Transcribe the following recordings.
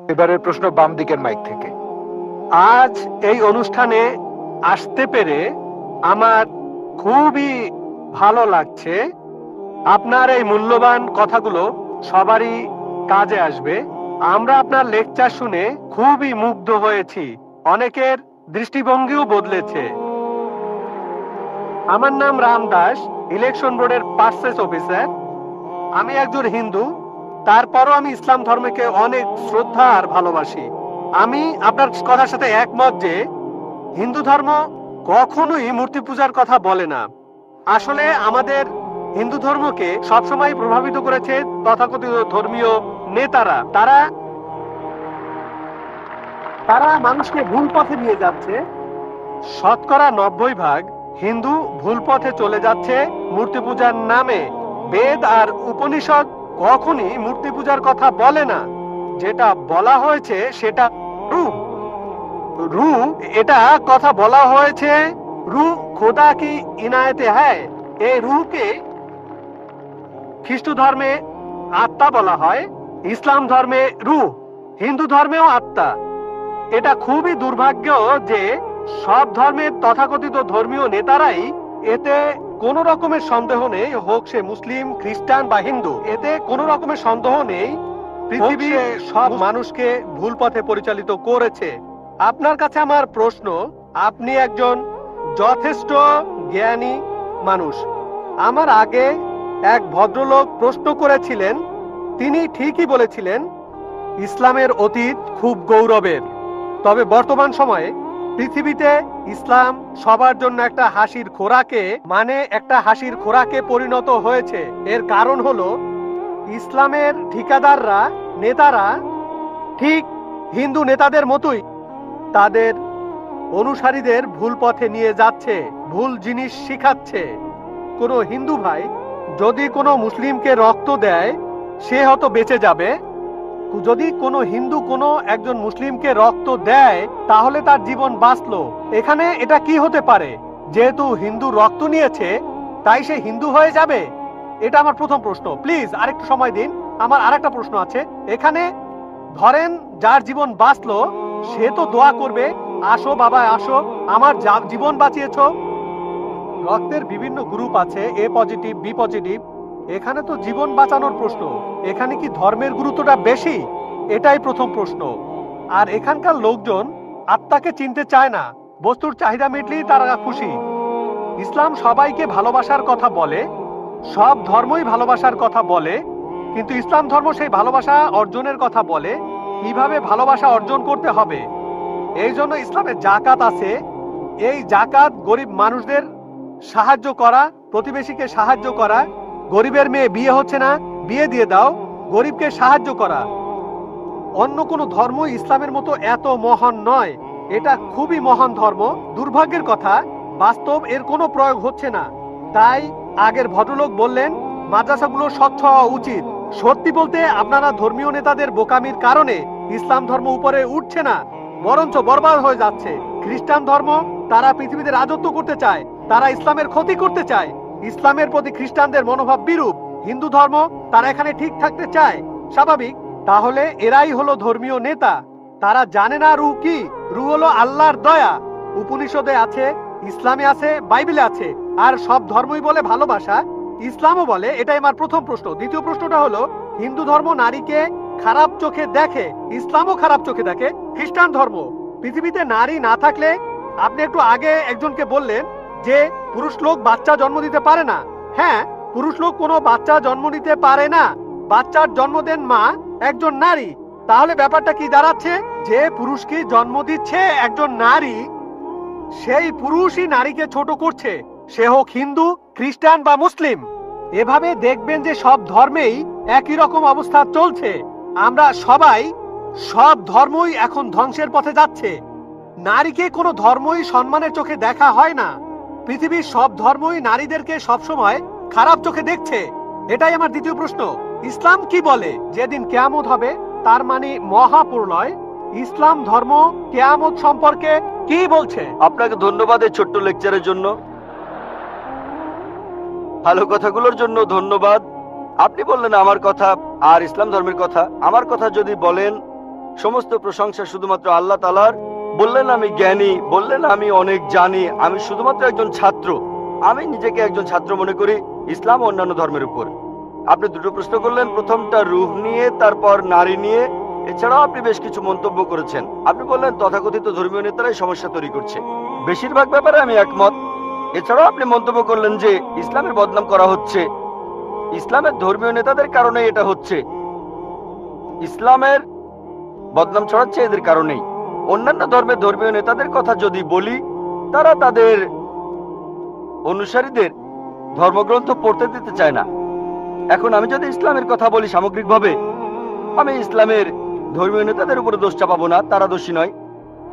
এবারের প্রশ্ন বাম দিকের মাইক থেকে। আজ এই অনুষ্ঠানে আসতে পেরে আমার খুবই ভালো লাগছে। আপনার এই মূল্যবান কথাগুলো সবারই কাজে আসবে। আমরা আপনার লেকচার শুনে খুবই মুগ্ধ হয়েছি, অনেকের দৃষ্টিভঙ্গিও বদলেছে। আমার নাম রাম দাস, ইলেকশন বোর্ডের পার্সেস অফিসার। আমি একজন হিন্দু, তারপরও আমি ইসলাম ধর্মকে অনেক শ্রদ্ধা আর ভালোবাসি। আমি আপনার কথার সাথে একমত যে হিন্দু ধর্ম কখনোই মূর্তি পূজার কথা বলে না। আসলে আমাদের হিন্দু ধর্মকে সবসময় প্রভাবিত করেছে তথাকথিত ধর্মীয় নেতারা। তারা তারা মানুষকে ভুল পথে নিয়ে যাচ্ছে। শতকরা 90% হিন্দু ভুল পথে চলে যাচ্ছে মূর্তি পূজার নামে। বেদ আর উপনিষদ কখনই মূর্তি পূজার কথা বলে না। যেটা বলা হয়েছে সেটা রূপ রু এটা কথা বলা হয়েছে রু খোদা কি ইনায়েতে হ্যায়। এই রুকে খ্রিস্ট ধর্মে আত্মা বলা হয়, ইসলাম ধর্মে রু, হিন্দু ধর্মেও আত্মা। এটা খুবই দুর্ভাগ্য যে সব ধর্মের তথাকথিত ধর্মীয় নেতারাই এতে কোন রকমের সন্দেহ নেই, হোক সে মুসলিম, খ্রিস্টান বা হিন্দু, এতে কোন রকমের সন্দেহ নেই পৃথিবীর সব মানুষকে ভুল পথে পরিচালিত করেছে। আপনার কাছে আমার প্রশ্ন, আপনি একজন যথেষ্ট জ্ঞানী মানুষ। আমার আগে এক ভদ্রলোক প্রশ্ন করেছিলেন, তিনি ঠিকই বলেছিলেন ইসলামের অতীত খুব গৌরবের, তবে বর্তমান সময়ে পৃথিবীতে ইসলাম সবার জন্য একটা হাসির খোরাকে পরিণত হয়েছে। এর কারণ হলো ইসলামের ঠিকাদাররা, নেতারা ঠিক হিন্দু নেতাদের মতোই তাদের অনুসারীদের ভুল পথে নিয়ে যাচ্ছে, ভুল জিনিস শিখাচ্ছে। কোনো হিন্দু ভাই যদি কোনো মুসলিমকে রক্ত দেয় সে হয়তো বেঁচে যাবে, যদি কোনো হিন্দু কোনো একজন মুসলিমকে রক্ত দেয় তাহলে তার জীবন বাঁচলো। এখানে এটা কি হতে পারে? যেহেতু হিন্দু রক্ত নিয়েছে তাই সে হিন্দু হয়ে যাবে? এটা আমার প্রথম প্রশ্ন। প্লিজ আরেকটু সময় দিন, আমার আরেকটা প্রশ্ন আছে। এখানে ধরেন যার জীবন বাঁচলো সে তো দোয়া করবে, আসো বাবা আসো, আমার জীবন বাঁচিয়েছো। রক্তের বিভিন্ন গ্রুপ আছে, এ পজিটিভ, বি পজিটিভ। এখানে তো জীবন বাঁচানোর প্রশ্ন, এখানে কি ধর্মের গুরুত্বটা বেশি? এটাই প্রথম প্রশ্ন। আর এখানকার লোকজন আত্মাকে চিনতে চায় না, বস্তুর চাহিদা মিটলেই তারা খুশি। ইসলাম সবাইকে ভালোবাসার কথা বলে, সব ধর্মই ভালোবাসার কথা বলে, কিন্তু ইসলাম ধর্ম সেই ভালোবাসা অর্জনের কথা বলে, কিভাবে ভালোবাসা অর্জন করতে হবে। এই জন্য ইসলামের জাকাত আছে। এই জাকাত গরিব মানুষদের সাহায্য করা, প্রতিবেশীকে সাহায্য করা। গরিবের মেয়ে বিয়ে হচ্ছে না, বিয়ে দিয়ে দাও, গরিবকে সাহায্য করা। অন্য কোনো ধর্ম ইসলামের মতো এত মহান নয়। এটা খুবই মহান ধর্ম। দুর্ভাগ্যের কথা, বাস্তব এর কোনো প্রয়োগ হচ্ছে না। তাই আগের ভদ্রলোক বললেন মাদ্রাসাগুলো স্বচ্ছ হওয়া উচিত। সত্যি বলতে আপনারা ধর্মীয় নেতাদের বোকামির কারণে ইসলাম ধর্ম উপরে উঠছে না, বরঞ্চ বরবাদ হয়ে যাচ্ছে। খ্রিস্টান ধর্ম, তারা পৃথিবীতে রাজত্ব করতে চায়, তারা ইসলামের ক্ষতি করতে চায়। ইসলামের প্রতি খ্রিস্টানদের মনোভাব বিরূপ। হিন্দু ধর্ম, তারা এখানে ঠিক থাকতে চায়, স্বাভাবিক। তাহলে এরাই হলো ধর্মীয় নেতা। তারা জানে না রু কি? রু হলো আল্লাহর দয়া। উপনিষদে আছে, ইসলামে আছে, বাইবেলে আছে। আর সব ধর্মই বলে ভালোবাসা, ইসলামও বলে। এটাই আমার প্রথম প্রশ্ন। দ্বিতীয় প্রশ্নটা হলো, হিন্দু ধর্ম নারীকে খারাপ চোখে দেখে, ইসলামও খারাপ চোখে দেখে। খ্রিস্টান ধর্ম, পৃথিবীতে নারী না থাকলে, আপনি একটু আগে একজনকে বললেন যে পুরুষ লোক বাচ্চা জন্ম দিতে পারে না। হ্যাঁ, পুরুষ লোক কোনো বাচ্চা জন্ম নিতে পারে না। বাচ্চার জন্ম দেন মা, একজন নারী। তাহলে ব্যাপারটা কি দাঁড়াচ্ছে? যে পুরুষকে জন্ম দিচ্ছে একজন নারী, সেই পুরুষই নারীকে ছোট করছে, সে হোক হিন্দু, খ্রিস্টান বা মুসলিম। এভাবে দেখবেন যে সব ধর্মেই একই রকম অবস্থা চলছে। আমরা সবাই, সব ধর্মই এখন ধ্বংসের পথে যাচ্ছে। নারীকে কোনো ধর্মই সম্মানের চোখে দেখা হয় না। পৃথিবীর সব ধর্মই নারীদেরকে সবসময় খারাপ চোখে দেখছে। এটাই আমার দ্বিতীয় প্রশ্ন। ইসলাম কি বলে যেদিন কিয়ামত হবে, তার মানে মহাপ্রলয়, ইসলাম ধর্ম কিয়ামত সম্পর্কে কি বলছে? আপনাকে ধন্যবাদ এই ছোট্ট লেকচারের জন্য, ভালো কথাগুলোর জন্য ধন্যবাদ। আপনি বললেন আমার কথা আর ইসলাম ধর্মের কথা। আমার কথা যদি বলেন, সমস্ত প্রশংসা শুধুমাত্র আল্লাহ তাআলার। বললেন আমি জ্ঞানী, বললেন আমি অনেক জানি, আমি শুধুমাত্র একজন ছাত্র। আমি নিজেকে একজন ছাত্র মনে করি ইসলাম ও অন্যান্য ধর্মের উপর। আপনি দুটো প্রশ্ন করলেন, প্রথমটা রূহ নিয়ে, তারপর নারী নিয়ে। এছাড়াও আপনি বেশ কিছু মন্তব্য করেছেন। আপনি বললেন তথাকথিত ধর্মীয় নেতারাই সমস্যা তৈরি করছে। বেশিরভাগ ব্যাপারে আমি একমত। এছাড়াও আপনি মন্তব্য করলেন যে ইসলামের বদনাম করা হচ্ছে, ইসলামের ধর্মীয় নেতাদের কারণে এটা হচ্ছে, ইসলামের বদনাম ছড়াচ্ছে এদের কারণেই। অন্যান্য ধর্মের ধর্মীয় নেতাদের কথা যদি বলি, তারা তাদের অনুসারীদের ধর্মগ্রন্থ পড়তে দিতে চায় না। এখন আমি যদি ইসলামের কথা বলি সামগ্রিকভাবে, আমি ইসলামের ধর্মীয় নেতাদের উপরে দোষ চাপাবো না, তারা দোষী নয়।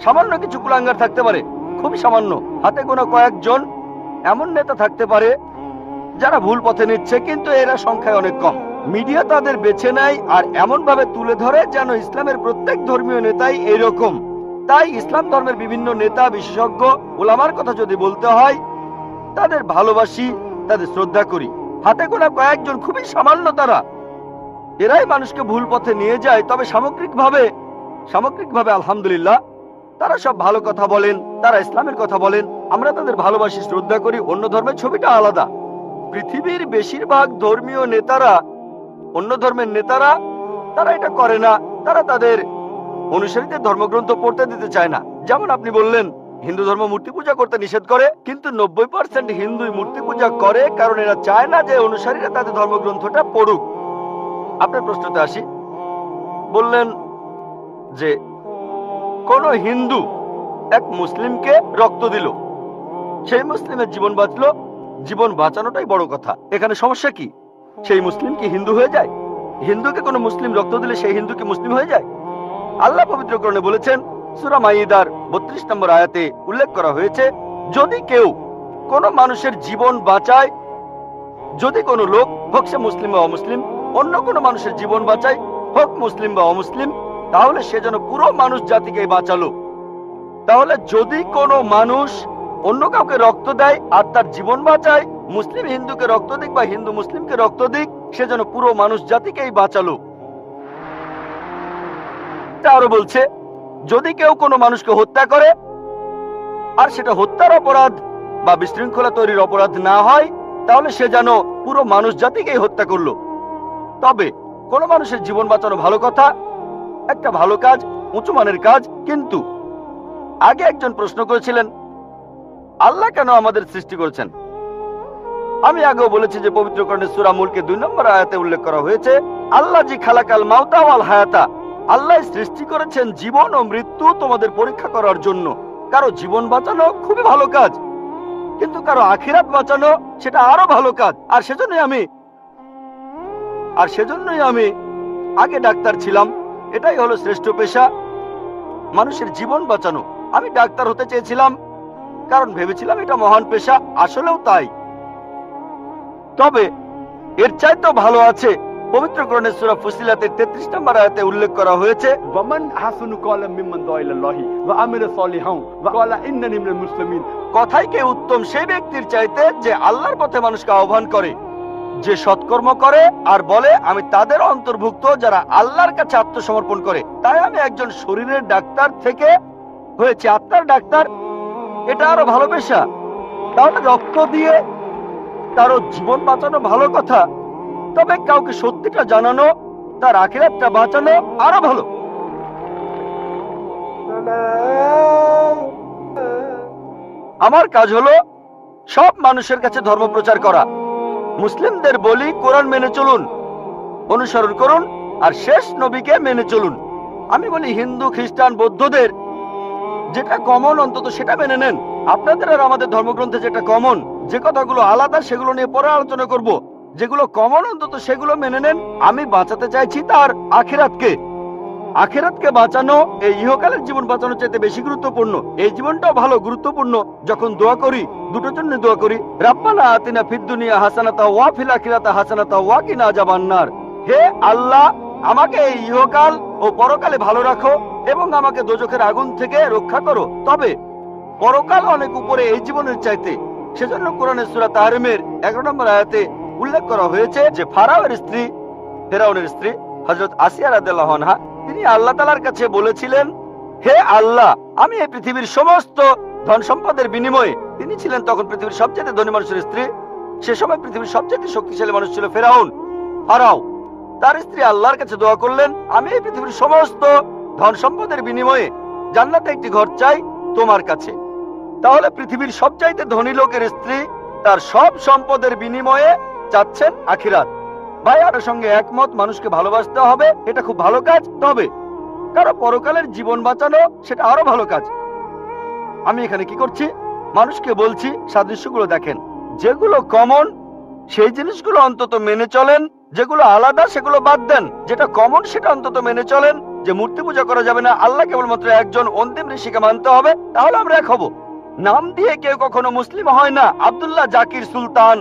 সামান্য কিছু কুলাঙ্গার থাকতে পারে, খুবই সামান্য, হাতে গোনা কয়েকজন এমন নেতা থাকতে পারে যারা ভুল পথে নিচ্ছে, কিন্তু এরা সংখ্যায় অনেক কম। মিডিয়া তাদের বেছে নেয় আর এমন ভাবে তুলে ধরে যেন ইসলামের প্রত্যেক ধর্মীয় নেতাই এরকম। তাই ইসলাম ধর্মের বিভিন্ন নেতা, বিশেষজ্ঞ, ওলামার কথা যদি বলতে হয়, তাদের ভালোবাসি, তাদের শ্রদ্ধা করি। হাতে গোনা কয়েকজন, খুবই সামান্য তারা, এরাই মানুষকে ভুল পথে নিয়ে যায়। তবে সামগ্রিকভাবে আলহামদুলিল্লাহ তারা সব ভালো কথা বলেন, তারা ইসলামের কথা বলেন, আমরা তাদের ভালোবাসি, শ্রদ্ধা করি। অন্য ধর্মের ছবিটা আলাদা। পৃথিবীর বেশিরভাগ ধর্মীয় নেতারা, অন্য ধর্মের নেতারা, তারা এটা করে না। তারা তাদের অনুসারীদের ধর্মগ্রন্থ পড়তে দিতে চায় না। যেমন আপনি বললেন হিন্দু ধর্ম মূর্তি পূজা করতে নিষেধ করে, কিন্তু 90% হিন্দুই মূর্তি পূজা করে কারণ এরা চায় না যে অনুসারীরা তাদের ধর্মগ্রন্থটা পড়ুক। আপনার প্রশ্নতে আসি। বললেন যে কোন হিন্দু এক মুসলিমকে রক্ত দিল, সেই মুসলিমের জীবন বাঁচলো। জীবন বাঁচানোটাই বড় কথা। এখানে সমস্যা কি? সেই মুসলিম কি হিন্দু হয়ে যায়? হিন্দুকে কোনো মুসলিম রক্ত দিলে সেই হিন্দু কি মুসলিম হয়ে যায়? আল্লাহ পবিত্র কোরআনে বলেছেন, সূরা মাইদার 32 নম্বর আয়াতে উল্লেখ করা হয়েছে, যদি কেউ কোনো মানুষের জীবন বাঁচায়, যদি কোনো লোক, হোক সে মুসলিম বা অমুসলিম, অন্য কোনো মানুষের জীবন বাঁচায়, হোক মুসলিম বা অমুসলিম, তাহলে সে যেন পুরো মানুষ জাতিকে বাঁচালো। তাহলে যদি কোনো মানুষ অন্য কাউকে রক্ত দেয় আর তার জীবন বাঁচায়, মুসলিম হিন্দুকে রক্ত দিক বা হিন্দু মুসলিমকে রক্ত দিক, সে যেন পুরো মানুষ জাতিকেই বাঁচালো। তা আরো বলছে, যদি কেউ কোনো মানুষকে হত্যা করে আর সেটা হত্যার অপরাধ বা বিশৃঙ্খলা তৈরির অপরাধ না হয়, তাহলে সে যেন পুরো মানুষ জাতিকেই হত্যা করলো। তবে কোনো মানুষের জীবন বাঁচানো ভালো কথা, একটা ভালো কাজ, উঁচু মানের কাজ। কিন্তু আগে একজন প্রশ্ন করেছিলেন, আল্লাহ কেন আমাদের সৃষ্টি করেছেন? আমি আগেও বলেছি যে পবিত্র কোরআনের সূরা মুলকে 2 নম্বর আয়াতে উল্লেখ করা হয়েছে, আল্লাহ জি খালাকাল মাউতা ওয়াল হায়াতা, আল্লাহ সৃষ্টি করেছেন জীবন ও মৃত্যু তোমাদের পরীক্ষা করার জন্য। কারো জীবন বাঁচানো খুবই ভালো কাজ, কিন্তু কারো আখিরাত বাঁচানো সেটা আরো ভালো কাজ। আর সেজন্যই আমি আগে ডাক্তার ছিলাম। এটাই হলো শ্রেষ্ঠ পেশা, মানুষের জীবন বাঁচানো। আমি ডাক্তার হতে চেয়েছিলাম কারণ ভেবেছিলাম এটা মহান পেশা, আসলেও তাই। তবে এর চাইতেও ভালো আছে। পবিত্র কোরআনের সূরা ফুসিলাতের 33 নম্বর আয়াতে উল্লেখ করা হয়েছে, ওয়ামান হাসানু ক্বালা মিম্মান দাআ ইলাল্লাহি ওয়া আমিলা সালিহান ওয়া ক্বালা ইন্নানি মিনাল মুসলিমিন। কথাই কে উত্তম সেই ব্যক্তির চাইতে যে আল্লাহর পথে মানুষকে আহ্বান করে, যে সৎকর্ম করে আর বলে আমি তাদের অন্তর্ভুক্ত যারা আল্লাহর কাছে আত্মসমর্পণ করে। তাই আমি একজন শরীরের ডাক্তার থেকে হয়েছি আত্মার ডাক্তার, এটা আরো ভালো পেশা। তাহলে রক্ত দিয়ে তারও জীবন বাঁচানো ভালো কথা, তবে কাউকে সত্যিটা জানানো, তার আখিরাতটা বাঁচানো আরো ভালো। আমার কাজ হলো সব মানুষের কাছে ধর্ম প্রচার করা। মুসলিমদের বলি কোরআন মেনে চলুন, অনুসরণ করুন, আর শেষ নবীকে মেনে চলুন। আমি বলি হিন্দু, খ্রিস্টান, বৌদ্ধদের যেটা কমন অন্তত সেটা মেনে নেন। আপনাদের আর আমাদের ধর্মগ্রন্থে যেটা কমন, যে কথাগুলো আলাদা সেগুলো নিয়ে পরে আলোচনা করব। যেগুলো কমন অন্তত সেগুলো মেনে নেন। আমি বাঁচাতে চাইছি তার আখিরাতকে। আখিরাতকে বাঁচানো এই ইহকালের জীবন বাঁচানোর চাইতে বেশি গুরুত্বপূর্ণ। এই জীবনটাও ভালো গুরুত্বপূর্ণ। যখন দোয়া করি, দুটোর জন্য দোয়া করি, রাব্বানা আতিনা ফিদ দুনিয়া হাসানাতা ওয়া ফিল আখিরাতি হাসানাতা ওয়া কিনা আযাবান্নার। হে আল্লাহ, আমাকে এই ইহকাল ও পরকালে ভালো রাখো এবং আমাকে দোজখের আগুন থেকে রক্ষা করো। তবে পরকাল অনেক উপরে এই জীবনের চাইতে। সেজন্য কোরআনের সূরা তাহরিমের 11 নম্বর আয়াতে উল্লেখ করা হয়েছে যে ফেরাউনের স্ত্রী হযরত আসিয়া রাদিয়াল্লাহু আনহা তিনি আল্লাহ তাআলার কাছে বলেছিলেন, হে আল্লাহ, আমি এই পৃথিবীর সমস্ত ধন সম্পদের বিনিময়ে, তিনি ছিলেন তখন পৃথিবীর সবচেয়ে ধনী মানুষের স্ত্রী, সে সময় পৃথিবীর সবচেয়ে শক্তিশালী মানুষ ছিল ফারাও। তার স্ত্রী আল্লাহর কাছে দোয়া করলেন, আমি এই পৃথিবীর সমস্ত ধন সম্পদের বিনিময়ে জান্নাতে একটি ঘর চাই তোমার কাছে। তাহলে পৃথিবীর সবচাইতে ধনী লোকের স্ত্রী তার সব সম্পদের বিনিময়ে চাচ্ছেন আখিরাত। ভাই, আপনার সঙ্গে একমত, মানুষকে ভালোবাসতে হবে, এটা খুব ভালো কাজ। তবে কারো পরকালের জীবন বাঁচানো সেটা আরো ভালো কাজ। আমি এখানে কি করছি? মানুষকে বলছি সাদৃশ্যগুলো দেখেন, যেগুলো কমন সেই জিনিসগুলো অন্তত মেনে চলেন, যেগুলো আলাদা সেগুলো বাদ দেন। যেটা কমন সেটা অন্তত মেনে চলেন, যে মূর্তি পূজা করা যাবে না, আল্লাহ কেবলমাত্র একজন, অন্তিম ঋষিকে মানতে হবে, তাহলে আমরা এক হব। নাম দিয়ে কেউ কখনো মুসলিম হয় না। আব্দুল্লাহ জাকির সুলতান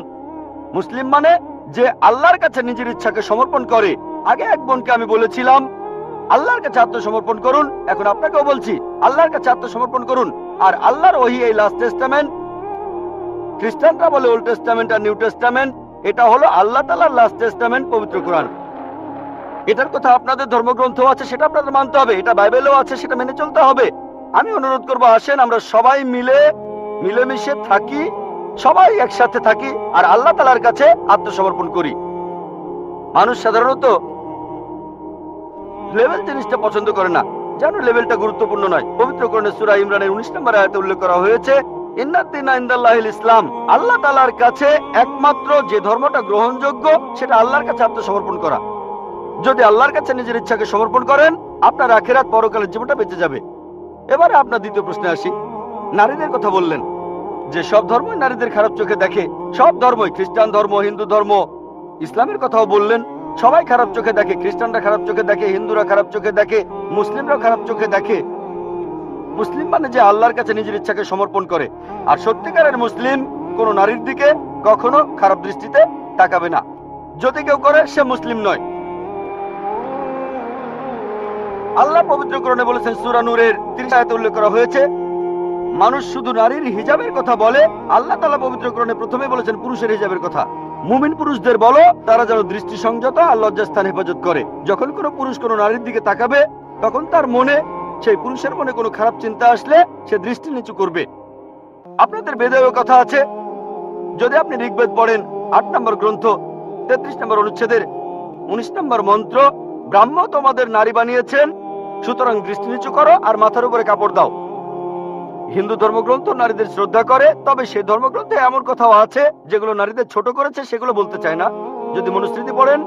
মুসলিম মানে যে আল্লাহর কাছে নিজের ইচ্ছাকে সমর্পণ করে। আগে এক বোনকে আমি বলেছিলাম আল্লাহর কাছে আত্মসমর্পণ করুন, এখন আপনাকেও বলছি আল্লাহর কাছে আত্মসমর্পণ করুন। আর আল্লাহর ওহী এই লাস্ট টেস্টামেন্ট, খ্রিস্টানরা বলে ওল্ড টেস্টামেন্ট আর নিউ টেস্টামেন্ট, এটা হলো আল্লাহ তাআলার লাস্ট টেস্টামেন্ট, পবিত্র কোরআন। এটার কথা আপনাদের ধর্মগ্রন্থ আছে, সেটা আপনাদের মানতে হবে। এটা বাইবেলেও আছে, সেটা মেনে চলতে হবে। আমি অনুরোধ করবো, আসেন আমরা সবাই মিলেমিশে থাকি, সবাই একসাথে থাকি আর আল্লাহ তাআলার কাছে আত্মসমর্পণ করি। মানুষ সাধারণত লেভেল জিনিসটা পছন্দ করে না, জানো লেভেলটা গুরুত্বপূর্ণ নয়। পবিত্র কোরআনে সূরা ইমরানের 19 নম্বর আয়াতে উল্লেখ করা হয়েছে, ইন্নাদ-দীনা ইনদাল্লাহিল ইসলাম, আল্লাহ তাআলার কাছে একমাত্র যে ধর্মটা গ্রহণযোগ্য সেটা আল্লাহর কাছে আত্মসমর্পণ করা। যদি আল্লাহর কাছে নিজের ইচ্ছাকে সমর্পণ করেন, আপনার আখিরাত পরকালের জীবনটা বেঁচে যাবে। এবারে আপনার দ্বিতীয় প্রশ্নে আসি। নারীদের কথা বললেন যে সব ধর্মই নারীদের খারাপ চোখে দেখে, সব ধর্মই, খ্রিস্টান ধর্ম, হিন্দু ধর্ম, ইসলামের কথাও বললেন, সবাই খারাপ চোখে দেখে। খ্রিস্টানরা খারাপ চোখে দেখে, হিন্দুরা খারাপ চোখে দেখে, মুসলিমরাও খারাপ চোখে দেখে। মুসলিম মানে যে আল্লাহর কাছে নিজের ইচ্ছাকে সমর্পণ করে। আর সত্যিকারের মুসলিম কোন নারীর দিকে কখনো খারাপ দৃষ্টিতে তাকাবে না। যদি কেউ করে, সে মুসলিম নয়। আল্লাহ পবিত্র কোরআনে বলেছেন, সূরা নূরের 30 আয়াতে উল্লেখ করা হয়েছে, মানুষ শুধু নারীর হিজাবের কথা বলে। আল্লাহ তাআলা পবিত্র কোরআনে প্রথমে বলেছেন পুরুষের হিজাবের কথা। মুমিন পুরুষদের বলো তারা যেন দৃষ্টি সংযত আর লজ্জাস্থান হেফাজত করে। যখন কোনো পুরুষ কোনো নারীর দিকে তাকাবে, তখন তার মনে, সেই পুরুষের মনে কোনো খারাপ চিন্তা আসলে সে দৃষ্টি নিচু করবে। আপনাদের বেদেও কথা আছে, যদি আপনি ঋগ্বেদ পড়েন 8 নম্বর গ্রন্থ 33 নম্বর অনুচ্ছেদের 19 নম্বর মন্ত্র, ব্রাহ্ম তোমাদের নারী বানিয়েছেন, সুতরাং দৃষ্টি নিচু করো আর মাথার উপরে কাপড় দাও। হিন্দু ধর্মগ্রন্থ নারীদের শ্রদ্ধা করে, তবে সেই ধর্মগ্রন্থে এমন কথাও আছে যেগুলো নারীদের ছোট করেছে, সেগুলো বলতে চায় না। যদি মনুস্মৃতি পড়েন,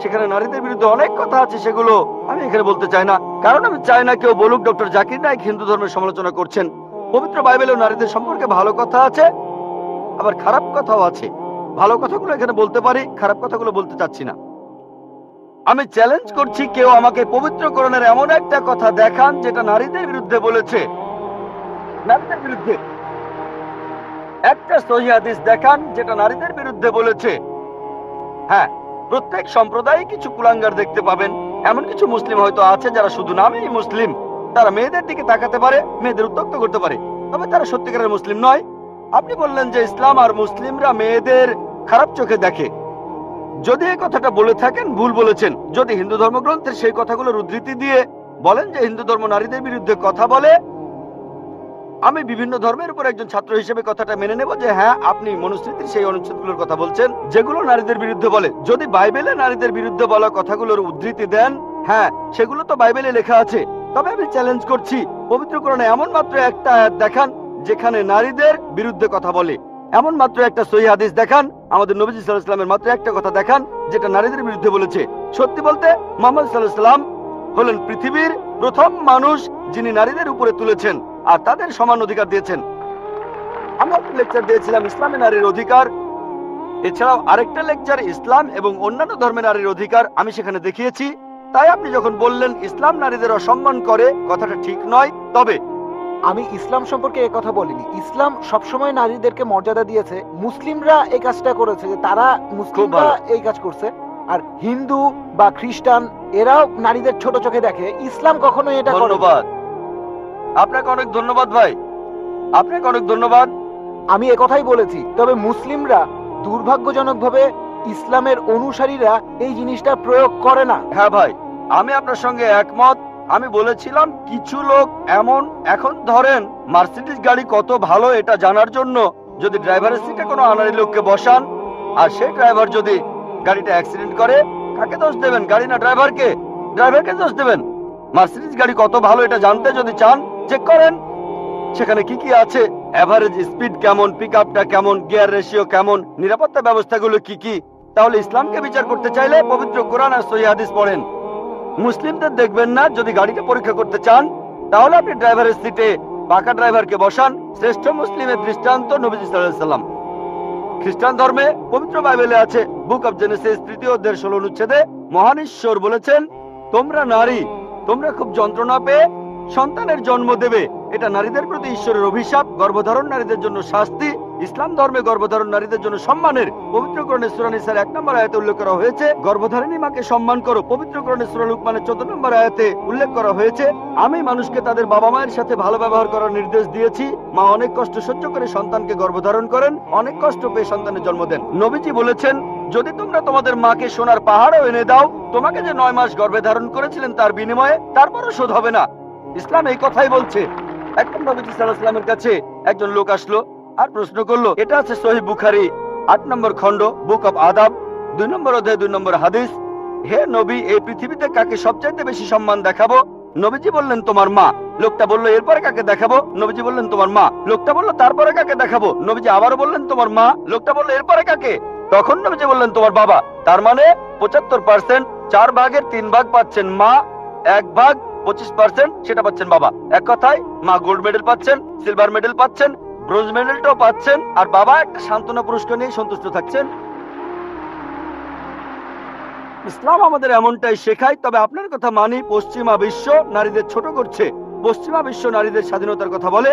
সেখানে নারীদের বিরুদ্ধে অনেক কথা আছে, সেগুলো আমি এখানে বলতে চাই না, কারণ আমি চাই না কেউ বলুক ডক্টর জাকির নায়েক হিন্দু ধর্মের সমালোচনা করছেন। পবিত্র বাইবেলেও নারীদের সম্পর্কে ভালো কথা আছে, আবার খারাপ কথাও আছে। ভালো কথাগুলো এখানে বলতে পারি, খারাপ কথাগুলো বলতে চাচ্ছি না। আমি চ্যালেঞ্জ করছি, কেউ আমাকে পবিত্র কোরআনের এমন একটা কথা দেখান যেটা নারীদের বিরুদ্ধে বলেছে। নারীদের বিরুদ্ধে একটা সহিহ হাদিস দেখান যেটা নারীদের বিরুদ্ধে বলেছে। হ্যাঁ, প্রত্যেক সম্প্রদায়ে কিছু কুলাঙ্গার দেখতে পাবেন। এমন কিছু মুসলিম হয়তো আছে যারা শুধু নামেই মুসলিম, তারা মেয়েদের দিকে তাকাতে পারে, মেয়েদের উত্ত্যক্ত করতে পারে, তবে তারা সত্যিকারের মুসলিম নয়। আপনি বললেন যে ইসলাম আর মুসলিমরা মেয়েদের খারাপ চোখে দেখে। যদি এই কথাটা বলে থাকেন, ভুল বলেছেন। যদি হিন্দু ধর্মগ্রন্থের সেই কথাগুলোর উদ্ধৃতি দিয়ে বলেন যে হিন্দু ধর্ম নারীদের বিরুদ্ধে কথা বলে, আমি বিভিন্ন ধর্মের উপর একজন ছাত্র হিসেবে কথাটা মেনে নেব যে হ্যাঁ, আপনি মনুস্মৃতির সেই অনুচ্ছেদগুলোর কথা বলছেন যেগুলো নারীদের বিরুদ্ধে বলে। যদি বাইবেলে নারীদের বিরুদ্ধে বলা কথাগুলোর উদ্ধৃতি দেন, হ্যাঁ, সেগুলো তো বাইবেলে লেখা আছে, তবে আমি চ্যালেঞ্জ করছি, পবিত্র কোরআনে এমন মাত্র একটা আয়াত দেখান যেখানে নারীদের বিরুদ্ধে কথা বলে। এমন মাত্র একটা সহিহ হাদিস দেখান, আমাদের নবী সাল্লাল্লাহু আলাইহি ওয়াসাল্লামের মাত্র একটা কথা দেখান যেটা নারীদের বিরুদ্ধে বলেছে। সত্যি বলতে, মুহাম্মদ সাল্লাল্লাহু আলাইহি ওয়াসাল্লাম হলেন পৃথিবীর প্রথম মানুষ যিনি নারীদের উপরে তুলেছেন আর তাদের সমান অধিকার দিয়েছেন। আমরা একটা লেকচার দিয়েছিলাম ইসলামে নারীর অধিকার, এছাড়াও আরেকটা লেকচার ইসলাম এবং অন্যান্য ধর্মের নারীর অধিকার আমি সেখানে দেখিয়েছি। তাই আপনি যখন বললেন ইসলাম নারীদের অসম্মান করে, কথাটা ঠিক নয়। তবে আমি ইসলাম সম্পর্কে এই কথা বলিনি। ইসলাম সবসময় নারীদেরকে মর্যাদা দিয়েছে। মুসলিমরা এই কাজটা করেছে, যে তারা মুসলিমরা এই কাজ করছে। আর হিন্দু বা খ্রিস্টান এরাও নারীদের ছোট চোখে দেখে। ইসলাম কখনো এটা করে না। ধন্যবাদ আপনাকে, অনেক ধন্যবাদ ভাই, আপনাকে অনেক ধন্যবাদ। আমি একথাই বলেছি। তবে মুসলিমরা দুর্ভাগ্যজনকভাবে ইসলামের অনুসারীরা এই জিনিসটা প্রয়োগ করে না। হ্যাঁ ভাই, আমি আপনার সঙ্গে একমত। আমি বলেছিলাম কিছু লোক এমন, এখন ধরেন মার্সিডিজ গাড়ি কত ভালো এটা জানার জন্য যদি ড্রাইভারের সিটে কোনো আনাড়ি লোককে বসান, আর সেই ড্রাইভার যদি গাড়িটা অ্যাক্সিডেন্ট করে, কাকে দোষ দেবেন? গাড়ি না ড্রাইভারকে? ড্রাইভারকে দোষ দেবেন। মার্সিডিজ গাড়ি কত ভালো এটা জানতে যদি চান, চেক করেন সেখানে কি কি আছে, এভারেজ স্পিড কেমন, পিকআপটা কেমন, গিয়ার রেশিও কেমন, নিরাপত্তা ব্যবস্থাগুলো কি কি। তাহলে ইসলামকে বিচার করতে চাইলে পবিত্র কোরআন আর সহিহ হাদিস পড়েন। মুসলিমদের দেখবেন না। যদি গাড়িকে পরীক্ষা করতে চান তাহলে আপনি ড্রাইভারের সিটে পাকা ড্রাইভারকে বসান। শ্রেষ্ঠ মুসলিমের দৃষ্টান্ত নবীজি সাল্লাল্লাহু আলাইহি সাল্লাম। খ্রিস্টান ধর্মে পবিত্র বাইবেলে আছে, বুক অফ জেনেসিস 3 অধ্যায়ের 16 অনুচ্ছেদে মহান ঈশ্বর বলেছেন, তোমরা নারী, তোমরা খুব যন্ত্রণা পেয়ে সন্তানের জন্ম দেবে। এটা নারীদের প্রতি ঈশ্বরের অভিশাপ, গর্ভধারণ নারীদের জন্য শাস্তি। ইসলাম ধর্মে গর্ভধারণ নারীদের জন্য সম্মানের। পবিত্র কোরআনে সূরা নিসার 1 নম্বর আয়াতে উল্লেখ করা হয়েছে, গর্ভধারিণী মাকে সম্মান করো। পবিত্র কোরআনে সূরা লুকমানের 14 নম্বর আয়াতে উল্লেখ করা হয়েছে, আমি মানুষকে তাদের বাবা মায়ের সাথে ভালো ব্যবহার করার নির্দেশ দিয়েছি। মা অনেক কষ্ট সহ্য করে সন্তানকে গর্ভধারণ করেন, অনেক কষ্ট পেয়ে সন্তানের জন্ম দেন। নবীজি বলেছেন, যদি তোমরা তোমাদের মাকে সোনার পাহাড়ও এনে দাও, তোমাকে যে 9 মাস গর্ভে ধারণ করেছিলেন তার বিনিময়ে, তারপরও শোধ হবে না। ইসলাম এই কথাই বলছে। একজন নবীজি সাল্লাল্লাহু আলাইহি ওয়াসাল্লামের কাছে একজন লোক আসলো আর প্রশ্ন করলো, এটা আছে সহিহ বুখারী 8 নম্বর খণ্ড, বুক অফ আদাব 2 নম্বর অধ্যায় 2 নম্বর হাদিস, হে নবী, এই পৃথিবীতে কাকে সবচাইতে বেশি সম্মান দেখাবো? নবীজি বললেন, তোমার মা। লোকটা বলল, এরপরে কাকে দেখাবো? নবীজি বললেন, তোমার মা। লোকটা বলল, তারপরে কাকে দেখাবো? নবীজি আবারও বললেন, তোমার মা। লোকটা বলল, এরপরে কাকে? তখন নবীজি বললেন, তোমার বাবা। তার মানে 75%, 4 ভাগের 3 ভাগ পাচ্ছেন মা, 1 ভাগ 25% সেটা পাচ্ছেন বাবা। এক কথায় মা গোল্ড মেডেল পাচ্ছেন, সিলভার মেডেল পাচ্ছেন, ব্রোঞ্জ মেডেলটাও পাচ্ছেন, আর বাবা একটা সান্ত্বনা পুরস্কার নিয়ে সন্তুষ্ট থাকছেন। ইসলাম আমাদের এমনটাই শেখায়। তবে আপনার কথা মানি, পশ্চিমা বিশ্ব নারীদের ছোট করছে। পশ্চিমা বিশ্ব নারীদের স্বাধীনতার কথা বলে,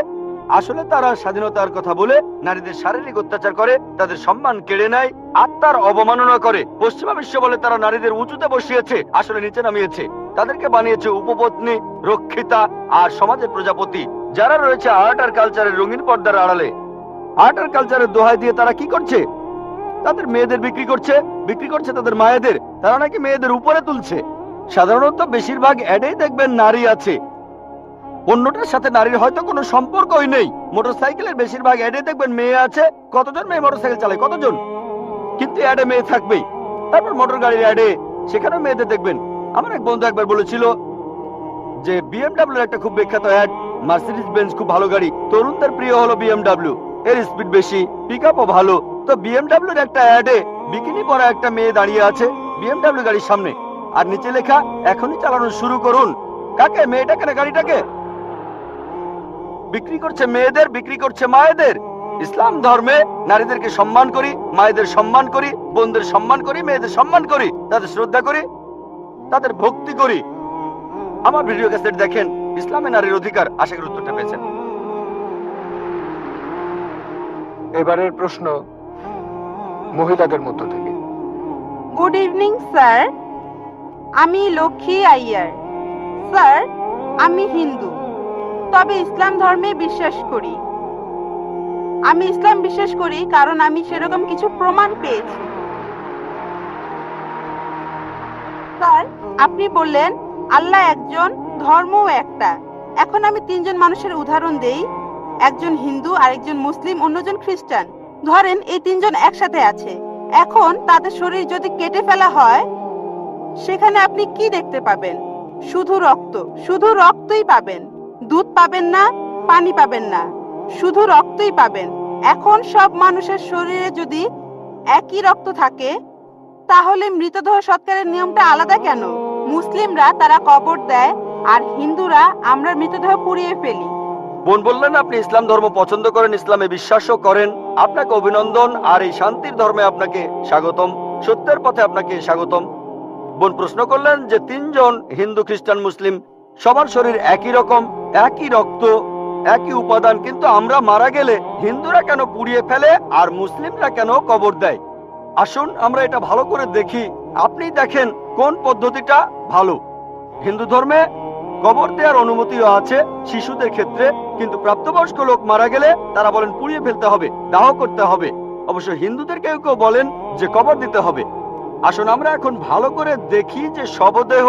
আসলে তারা স্বাধীনতার কথা বলে নারীদের শারীরিক অত্যাচার করে, তাদের সম্মান কেড়ে নেয়, আত্মার অবমাননা করে। পশ্চিমা বিশ্ব বলে তারা নারীদের উঁচুতে বসিয়েছে, আসলে নিচে নামিয়েছে। তাদেরকে বানিয়েছে উপপত্নী, রক্ষিতা আর সমাজের প্রজাপতি, যারা রয়েছে আর্ট আর কালচারের রঙিন পর্দার আড়ালে। আর্ট আর কালচারের দোহাই দিয়ে তারা কি করছে? তাদের মেয়েদের বিক্রি করছে তাদের মায়েদের। তারা নাকি মেয়েদের উপরে তুলছে। সাধারণত বেশিরভাগ অ্যাডেই দেখবেন নারী আছে, অন্যটার সাথে নারীর হয়তো কোনো সম্পর্কই নেই। মোটরসাইকেলের বেশিরভাগ অ্যাডে দেখবেন মেয়ে আছে। কতজন মেয়ে মোটরসাইকেল চালায়? কতজন? কিন্তু অ্যাডে মেয়ে থাকবেই। তারপর মোটর গাড়ির অ্যাডে, সেখানেও মেয়েদের দেখবেন। আমার এক বন্ধু একবার বলেছিল যে বিএমডব্লিউর একটা খুব বিখ্যাত অ্যাড, মার্সিডিজ বেঞ্জ খুব ভালো গাড়ি, তরুণদের প্রিয় হলো বিএমডব্লিউ, এর স্পিড বেশি, পিকআপও ভালো। তো বিএমডব্লিউর একটা অ্যাডে বিকিনি পরা একটা মেয়ে দাঁড়িয়ে আছে বিএমডব্লিউ গাড়ির সামনে, আর নিচে লেখা, এখনই চালানো শুরু করুন। কাকে? মেয়েটাকে না গাড়িটাকে? বিক্রি করছে মেয়েদের, বিক্রি করছে মায়েদের। ইসলাম ধর্মে নারীদেরকে সম্মান করি, মায়েদের সম্মান করি, বোনদের সম্মান করি, মেয়েদের সম্মান করি, তাদের শ্রদ্ধা করি, তাদের ভক্তি করি। আমার ভিডিও ক্যাসেট দেখেন, ইসলামে নারীর অধিকার। আশা করি উত্তরটা পেয়েছেন। এবারের প্রশ্ন মহিলাদের মধ্য থেকে। গুড ইভিনিং স্যার, আমি লক্ষ্মী আইয়ার। স্যার, আমি হিন্দু, তবে ইসলাম ধর্মে বিশ্বাস করি। আমি ইসলাম বিশ্বাস করি কারণ আমি সেরকম কিছু প্রমাণ পেয়েছি। স্যার, আপনি বললেন আল্লাহ একজন, ধর্মও একটা। এখন আমি 3 জন মানুষের উদাহরণ দেই। একজন হিন্দু, আরেকজন মুসলিম, অন্যজন খ্রিস্টান। ধরেন এই 3 জন একসাথে আছে। এখন তাদের শরীর যদি কেটে ফেলা হয়, সেখানে আপনি কি দেখতে পাবেন? শুধু রক্ত, শুধু রক্তই পাবেন। দুধ পাবেন না, পানি পাবেন না, শুধু রক্তই পাবেন। এখন সব মানুষের শরীরে যদি একই রক্ত থাকে, তাহলে মৃতদেহ সৎকারের নিয়মটা আলাদা কেন? মুসলিমরা তারা কবর দেয়, আর হিন্দুরা আমরা মৃতদেহ পুড়িয়ে ফেলি। বোন বললেন আপনি ইসলাম ধর্ম পছন্দ করেন, ইসলামে বিশ্বাসও করেন। আপনাকে অভিনন্দন, আর এই শান্তির ধর্মে আপনাকে স্বাগতম, সত্যের পথে আপনাকে স্বাগতম। বোন প্রশ্ন করলেন যে 3 জন হিন্দু, খ্রিস্টান, মুসলিম, সবার শরীর একই রকম, একই রক্ত, একই উপাদান, কিন্তু আমরা মারা গেলে হিন্দুরা কেন পুড়িয়ে ফেলে আর মুসলিমরা কেন কবর দেয়? আসুন আমরা এটা ভালো করে দেখি। আপনি দেখেন কোন পদ্ধতিটা ভালো। হিন্দু ধর্মে কবর দেওয়ার অনুমতিও আছে শিশুদের ক্ষেত্রে, কিন্তু প্রাপ্তবয়স্ক লোক মারা গেলে তারা বলেন পুড়িয়ে ফেলতে হবে, দাহ করতে হবে। অবশ্য হিন্দুদের কেউ কেউ বলেন যে কবর দিতে হবে। আসুন আমরা এখন ভালো করে দেখি যে শবদেহ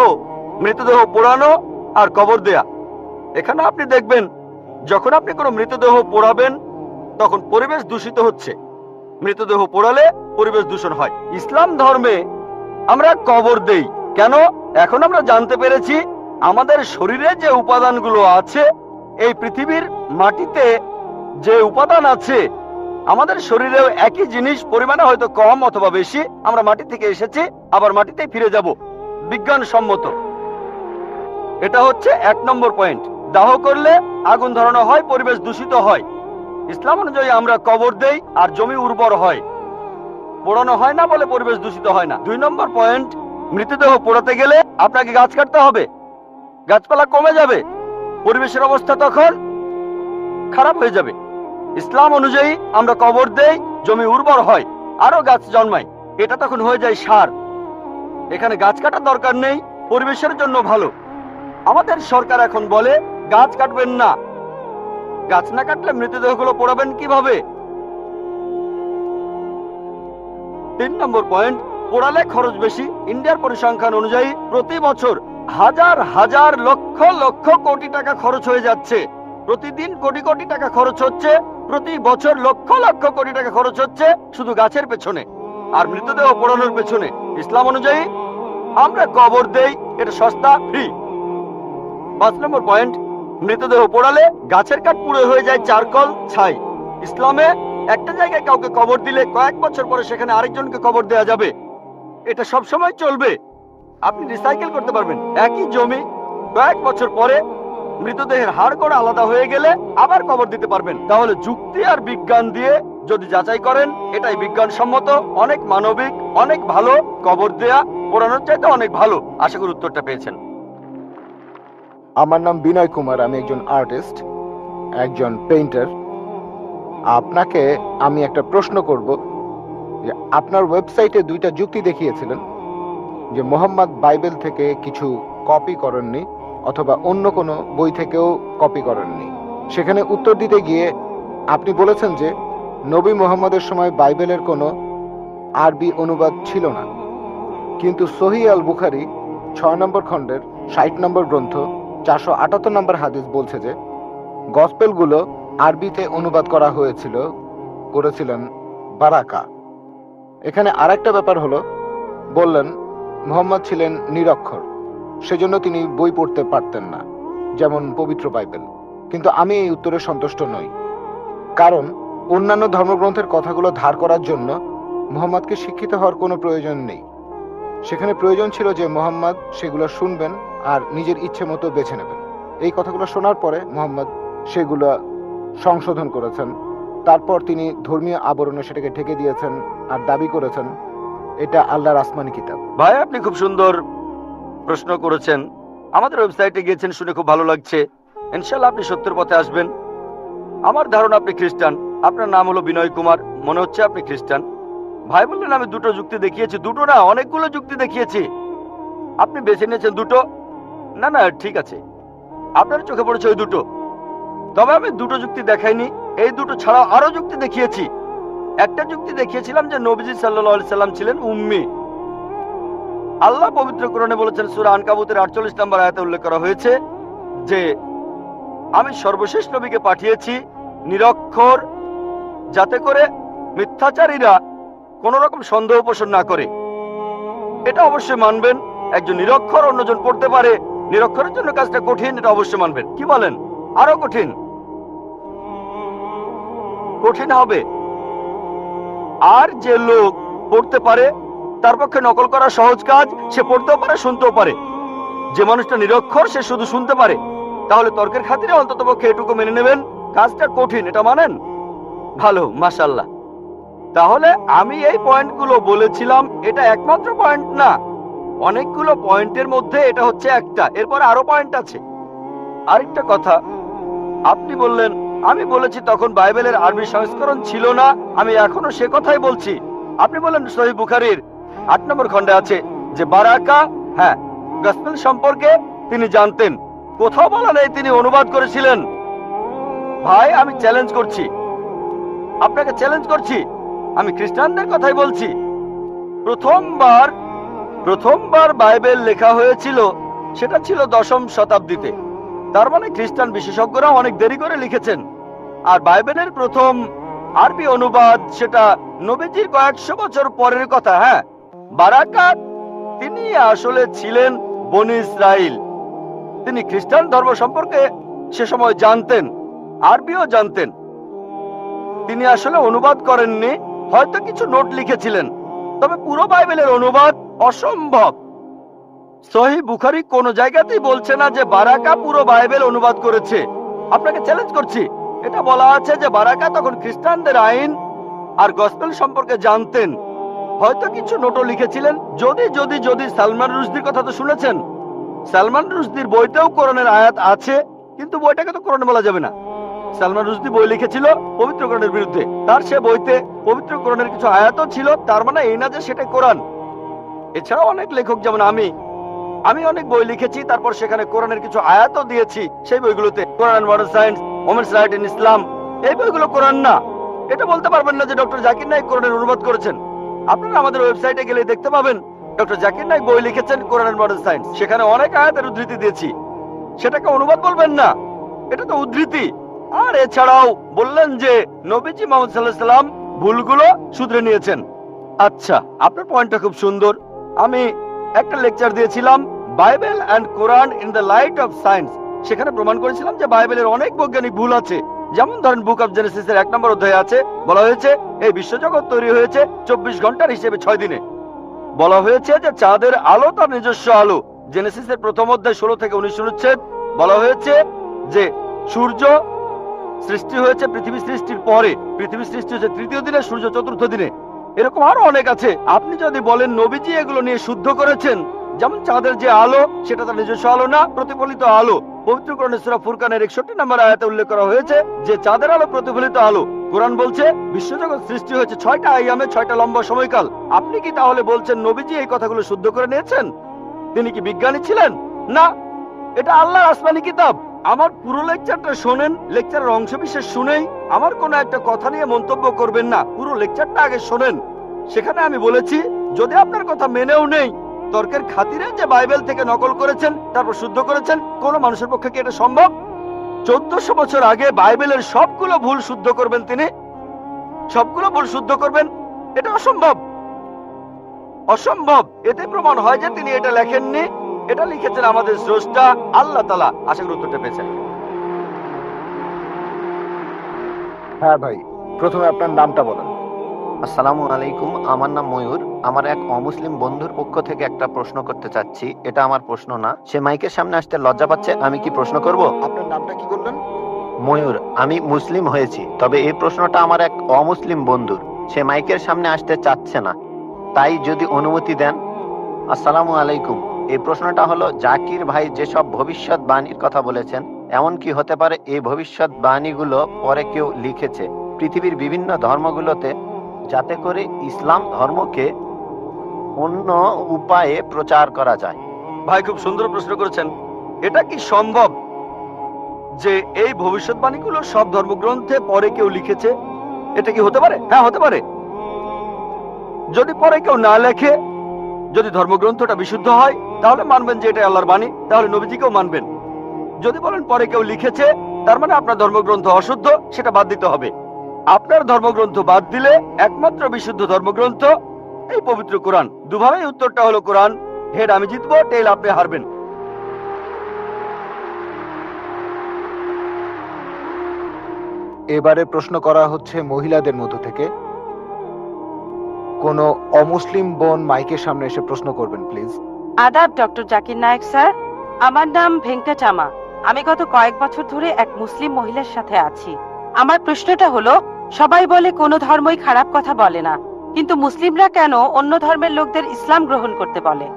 মৃতদেহ পোড়ানো আর কবর দেয়া। এখানে আপনি দেখবেন যখন আপনি কোনো মৃতদেহ পোড়াবেন তখন পরিবেশ দূষিত হচ্ছে। মৃতদেহ পোড়ালে পরিবেশ দূষণ হয়। ইসলাম ধর্মে আমরা কবর দেই কেন? এখন আমরা জানতে পেরেছি আমাদের শরীরে যে উপাদানগুলো আছে, এই পৃথিবীর মাটিতে যে উপাদান আছে, আমাদের শরীরেও একই জিনিস পরিমাণে হয়তো কম অথবা বেশি। আমরা মাটি থেকে এসেছি, আবার মাটিতেই ফিরে যাব, বিজ্ঞানসম্মত। এটা হচ্ছে 1 নম্বর পয়েন্ট। দাহ করলে আগুন ধরানো হয়, পরিবেশ দূষিত হয়। ইসলাম অনুযায়ী আমরা কবর দেই আর জমি উর্বর হয়, পোড়ানো হয় না বলে পরিবেশ দূষিত হয় না। 2 নম্বর পয়েন্ট, মৃতদেহ পোড়াতে গেলে আপনাকে গাছ কাটতে হবে, গাছপালা কমে যাবে, পরিবেশের অবস্থা তখন খারাপ হয়ে যাবে। ইসলাম অনুযায়ী আমরা কবর দেই, জমি উর্বর হয়, আরো গাছ জন্মায়, এটা তখন হয়ে যায় সার। এখানে গাছ কাটার দরকার নেই, পরিবেশের জন্য ভালো। আমাদের সরকার এখন বলে গাছ কাটবেন না। গাছ না কাটলে মৃতদেহগুলো পোড়াবেন কিভাবে? 3 নম্বর পয়েন্ট, পোড়ালে খরচ বেশি। ইন্ডিয়ার পরিসংখ্যান অনুযায়ী প্রতি বছর হাজার হাজার লক্ষ লক্ষ কোটি টাকা খরচ হয়ে যাচ্ছে। প্রতিদিন কোটি কোটি টাকা খরচ হচ্ছে, প্রতি বছর লক্ষ লক্ষ কোটি টাকা খরচ হচ্ছে শুধু গাছের পেছনে আর মৃতদেহ পোড়ানোর পেছনে। ইসলাম অনুযায়ী আমরা কবর দেই, এটা সস্তা, ফ্রি। 5 নম্বর পয়েন্ট, মৃতদেহ পোড়ালে গাছের কাঠ পুড়ে হয়ে যায় চারকল, ছাই। ইসলামে একটা জায়গায় কাউকে কবর দিলে কয়েক বছর পরে সেখানে আরেকজনকে কবর দেওয়া যাবে, এটা সব সময় চলবে। আপনি রিসাইকেল করতে পারবেন। একই জমি কয়েক বছর পরে মৃতদেহের হাড় করে আলাদা হয়ে গেলে আবার কবর দিতে পারবেন। তাহলে যুক্তি আর বিজ্ঞান দিয়ে যদি যাচাই করেন, এটাই বিজ্ঞানসম্মত, অনেক মানবিক, অনেক ভালো। কবর দেয়া পোড়ানোর চাইতে অনেক ভালো। আশা করি উত্তরটা পেয়েছেন। আমার নাম বিনয় কুমার, আমি একজন আর্টিস্ট, একজন পেইন্টার। আপনাকে আমি একটা প্রশ্ন করব যে আপনার ওয়েবসাইটে 2টা যুক্তি দেখিয়েছিলেন যে মোহাম্মদ বাইবেল থেকে কিছু কপি করেননি অথবা অন্য কোনো বই থেকেও কপি করেননি। সেখানে উত্তর দিতে গিয়ে আপনি বলেছেন যে নবী মুহাম্মদের সময় বাইবেলের কোনো আরবি অনুবাদ ছিল না, কিন্তু সহিহ আল বুখারী 6 নম্বর খণ্ডের 60 নম্বর গ্রন্থ 478 নম্বর হাদিস বলছে যে গসপেলগুলো আরবিতে অনুবাদ করা হয়েছিল, করেছিলেন বারাকা। এখানে আরেকটা ব্যাপার হলো, বললেন মুহাম্মদ ছিলেন নিরক্ষর, সেজন্য তিনি বই পড়তে পারতেন না, যেমন পবিত্র বাইবেল। কিন্তু আমি এই উত্তরে সন্তুষ্ট নই, কারণ অন্যান্য ধর্মগ্রন্থের কথাগুলো ধার করার জন্য মুহাম্মদকে শিক্ষিত হওয়ার কোনো প্রয়োজন নেই। সেখানে প্রয়োজন ছিল যে মুহাম্মদ সেগুলো শুনবেন আর নিজের ইচ্ছে মতো বেছে নেবেন। এই কথাগুলো শোনার পরে মুহাম্মদ সেগুলো সংশোধন করেছেন, তারপর তিনি ধর্মীয় আবরণে সেটাকে ঢেকে দিয়েছেন আর দাবি করেছেন এটা আল্লাহর আসমানি কিতাব। ভাই, আপনি খুব সুন্দর প্রশ্ন করেছেন। আমাদের ওয়েবসাইটে গিয়েছেন শুনে খুব ভালো লাগছে। ইনশাআল্লাহ আপনি সত্যের পথে আসবেন। আমার ধারণা আপনি খ্রিস্টান। আপনার নাম হলো বিনয় কুমার, মনে হচ্ছে আপনি খ্রিস্টান। ভাই বললেন আমি 2টো যুক্তি দেখিয়েছি। 2টো না, অনেকগুলো যুক্তি দেখিয়েছি। আপনি বেছে নিয়েছেন 2টো। না না, ঠিক আছে, আপনার চোখে পড়েছে ওই 2টো। তবে আমি 2টো যুক্তি দেখাইনি, এই 2টো ছাড়াও আরো যুক্তি দেখিয়েছি। একটা যুক্তি দেখিয়েছিলাম যে নবীজি সাল্লাল্লাহু আলাইহি সাল্লাম ছিলেন উম্মি। আল্লাহ পবিত্র কোরআনে বলেছেন, সূরা আনকাবুতের 48 নম্বর আয়াতে উল্লেখ করা হয়েছে যে আমি সর্বশেষ নবীকে পাঠিয়েছি নিরক্ষর, যাতে করে মিথ্যাচারীরা কোন রকম সন্দেহ পোষণ না করে। এটা অবশ্যই মানবেন। একজন নিরক্ষর অন্যজন পড়তে পারে, নিরক্ষরের জন্য কাজটা কঠিন, এটা অবশ্যই মানবেন। কি বলেন? আরো কঠিন কঠিন হবে। আর যে লোক পড়তে পারে তার পক্ষে নকল করা সহজ কাজ। সে পড়তেও পারে, শুনতেও পারে। যে মানুষটা নিরক্ষর সে শুধু শুনতে পারে, তাহলে তর্কের খাতিরে অন্তত পক্ষে এটুকু মেনে নেবেন কাজটা কঠিন, এটা মানেন? ভালো, মাশাআল্লাহ। তাহলে আমি এই পয়েন্টগুলো বলেছিলাম, এটা একমাত্র পয়েন্ট না, অনেকগুলো পয়েন্টের মধ্যে এটা হচ্ছে একটা। এরপর আরো পয়েন্ট আছে। আরেকটা কথা, আপনি বললেন আমি বলেছি তখন বাইবেলের আরবি সংস্করণ ছিল না, আমি এখনো সে কথাই বলছি। আপনি বললেন সহিহ বুখারীর 8 নম্বর খণ্ডে আছে যে বারাকা, হ্যাঁ, গসপেল সম্পর্কে তিনি জানতেন। কোথাও বলা নেই তিনি অনুবাদ করেছিলেন। ভাই, আমি চ্যালেঞ্জ করছি, আপনাকে চ্যালেঞ্জ করছি, আমি খ্রিস্টানদের কথাই বলছি। প্রথমবার বাইবেল লেখা হয়েছিল সেটা ছিল 10ম শতাব্দীতে। তার মানে খ্রিস্টান বিশেষজ্ঞরা অনেক দেরি করে লিখেছেন। আর বাইবেলের প্রথম আরবি অনুবাদ সেটা নবীজির কয়েকশো বছর পরের কথা। হ্যাঁ, বারাকাত তিনি আসলে ছিলেন বনি ইসরাইল। তিনি খ্রিস্টান ধর্ম সম্পর্কে সে সময় জানতেন, আরবিও জানতেন। তিনি আসলে অনুবাদ করেননি, হয়তো কিছু নোট লিখেছিলেন, তবে পুরো বাইবেলের অনুবাদ অসম্ভব। সহিহ বুখারী কোন জায়গাতেই বলছে না যে বারাকা পুরো বাইবেল অনুবাদ করেছে। আপনাকে চ্যালেঞ্জ করছি, এটা বলা আছে যে বারাকা তখন খ্রিস্টানদের আইন আর গসপেল সম্পর্কে জানতেন, হয়তো কিছু নোটও লিখেছিলেন। যদি যদি যদি সালমান রুশদির কথা তো শুনেছেন, সালমান রুশদির বইতেও কোরআনের আয়াত আছে, কিন্তু বইটাকে তো কোরআন বলা যাবে না। সালমান রুশদি বই লিখেছিল পবিত্র কোরআনের বিরুদ্ধে, তার সে বইতে পবিত্র কোরআনের কিছু আয়াতও ছিল, তার মানে এই না যে সেটা কোরআন। এছাড়াও অনেক লেখক যেমন আমি অনেক বই লিখেছি, তারপর সেখানে কোরআনের কিছু আয়াতও দিয়েছি সেই বইগুলোতে। Quran modern science, women's right in Islam, এই বইগুলো কোরআন না। এটা বলতে পারবেন না যে ডক্টর জাকির নাইক কোরআনের অনুবাদ করেছেন। আপনারা আমাদের ওয়েবসাইটে গেলে দেখতে পাবেন ডক্টর জাকির নাইক বই লিখেছেন কোরআন মডার্ন সায়েন্স, সেখানে অনেক আয়াতের উদ্ধৃতি দিয়েছি। সেটাকে অনুবাদ বলবেন না, এটা তো উদ্ধৃতি। আর এছাড়াও বললেন যে নবীজি মুহাম্মদ সাল্লাল্লাহু আলাইহি সাল্লাম ভুলগুলো শুধরে নিয়েছেন। আচ্ছা, আপনার পয়েন্টটা খুব সুন্দর। আমি একটা লেকচার দিয়েছিলাম Bible and Quran in the light of science. সেখানে প্রমাণ করেছিলাম যে বাইবেলের অনেক বৈজ্ঞানিক ভুল আছে। যেমন ধরেন বুক অফ জেনেসিসের 1 নম্বর অধ্যায়ে আছে, বলা হয়েছে এই বিশ্বজগৎ তৈরি হয়েছে 24 ঘন্টার হিসেবে 6 দিনে। বলা হয়েছে যে চাঁদের আলো তার নিজস্ব আলো। জেনেসিসের প্রথম অধ্যায় 16 থেকে 19 অনুচ্ছেদ বলা হয়েছে যে সূর্য সৃষ্টি হয়েছে পৃথিবী সৃষ্টির পরে, পৃথিবী সৃষ্টি হয়েছে 3য় দিনে, সূর্য 4র্থ দিনে। এরকম আরো অনেক আছে। আপনি যদি বলেন নবীজি এগুলো নিয়ে শুদ্ধ করেছেন, যেমন চাঁদের যে আলো সেটা তার নিজস্ব আলো না, প্রতিফলিত আলো। পবিত্র কোরআনে সূরা ফুরকানের 61 নম্বর আয়াতে উল্লেখ করা হয়েছে যে চাঁদের আলো প্রতিফলিত আলো। কোরআন বলছে বিশ্বজগৎ সৃষ্টি হয়েছে 6টা আইয়ামে, 6টা লম্বা সময়কাল। আপনি কি তাহলে বলছেন নবীজি এই কথাগুলো শুদ্ধ করে নিয়েছেন? তিনি কি বিজ্ঞানী ছিলেন? না, এটা আল্লাহর আসমানি কিতাব। আমার পুরো লেকচারটা শোনেন, লেকচারের অংশ বিশেষ শুনেই আমার কোনো একটা কথা নিয়ে মন্তব্য করবেন না, পুরো লেকচারটা আগে শোনেন। সেখানে আমি বলেছি যদি আপনার কথা মেনেও নেই, তর্কের খাতিরে যে বাইবেল থেকে নকল করেছেন তারপর শুদ্ধ করেছেন, কোন মানুষের পক্ষে কি এটা সম্ভব? 1400 বছর আগে বাইবেলের সবগুলো ভুল শুদ্ধ করবেন তিনি, সবগুলো ভুল শুদ্ধ করবেন, এটা অসম্ভব, অসম্ভব। এতে প্রমাণ হয় যে তিনি এটা লেখেননি, এটা লিখেছেন আমাদের স্রষ্টা আল্লাহ তাআলা। আশা করি উত্তরটা পেয়েছেন। হ্যাঁ ভাই, প্রথমে আপনার নামটা বলেন। আসসালামু আলাইকুম, আমার নাম ময়ূর। আমার এক অমুসলিম বন্ধুর পক্ষ থেকে একটা প্রশ্ন করতে চাচ্ছি। এটা আমার প্রশ্ন না, সে মাইকের সামনে আসতে লজ্জা পাচ্ছে। আমি কি প্রশ্ন করব? আপনার নামটা কি বললেন? ময়ূর। আমি মুসলিম হয়েছি, তবে এই প্রশ্নটা আমার এক অমুসলিম বন্ধুর। সে মাইকের সামনে আসতে চাচ্ছে না, তাই যদি অনুমতি দেন। আসসালামু আলাইকুম। এই প্রশ্নটা হলো, জাকির ভাই যেসব ভবিষ্যৎবাণীর কথা বলেছেন, এমন কি হতে পারে এই ভবিষ্যৎবাণীগুলো পরে কেউ লিখেছে পৃথিবীর বিভিন্ন ধর্মগুলোতে, যাতে করে ইসলাম ধর্মকে অন্য উপায়ে প্রচার করা যায়? ভাই খুব সুন্দর প্রশ্ন করেছেন। এটা কি সম্ভব যে এই ভবিষ্যৎবাণীগুলো সব ধর্মগ্রন্থে পরে কেউ লিখেছে? এটা কি হতে পারে? হ্যাঁ, হতে পারে। যদি পরে কেউ না লেখে, যদি ধর্মগ্রন্থটা বিশুদ্ধ হয়, তাহলে মানবেন যে এটা আল্লাহর বাণী, তাহলে নবীজিকেও মানবেন। যদি বলেন পরে কেউ লিখেছে, তার মানে আপনার ধর্মগ্রন্থ অশুদ্ধ, সেটা বাদ দিতে হবে। আপনার ধর্মগ্রন্থ বাদ দিলে একমাত্র বিশুদ্ধ ধর্মগ্রন্থ এই পবিত্র কোরআন। দুভাবেই উত্তরটা হলো কোরআন। হেড আমি জিতবো, টেল আপনি হারবেন। এবারে প্রশ্ন করা হচ্ছে মহিলাদের মধ্য থেকে। কোন অমুসলিম বোন মাইকের সামনে এসে প্রশ্ন করবেন প্লিজ। আদাব ডক্টর জাকির নায়েক স্যার, আমার নাম ভেঙ্কটাচামা। আমি গত কয়েক বছর ধরে এক মুসলিম মহিলার সাথে আছি। আমার প্রশ্নটা হলো, সবাই বলে কোনো ধর্মই খারাপ কথা বলে না, কিন্তু মুসলিমরা কেন অন্য ধর্মের লোকদের ইসলাম গ্রহণ করতে বলে?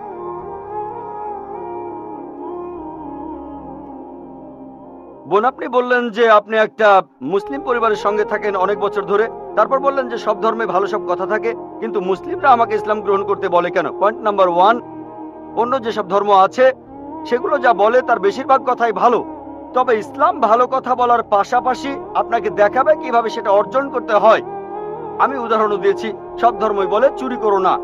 বোন, আপনি বললেন যে আপনি একটা মুসলিম পরিবারের সঙ্গে থাকেন অনেক বছর ধরে, তারপর বললেন যে সব ধর্মে ভালো সব কথা থাকে, কিন্তু মুসলিমরা আমাকে ইসলাম গ্রহণ করতে বলে কেন? পয়েন্ট নাম্বার 1, অন্য যেসব ধর্ম আছে সেগুলো যা বলে তার বেশিরভাগ কথাই ভালো, তবে ইসলাম ভালো কথা বলার পাশাপাশি আপনাকে দেখাবে কিভাবে সেটা অর্জন করতে হয়। আমি উদাহরণ দিয়েছি, সব ধর্মই বলে চুরি করো না,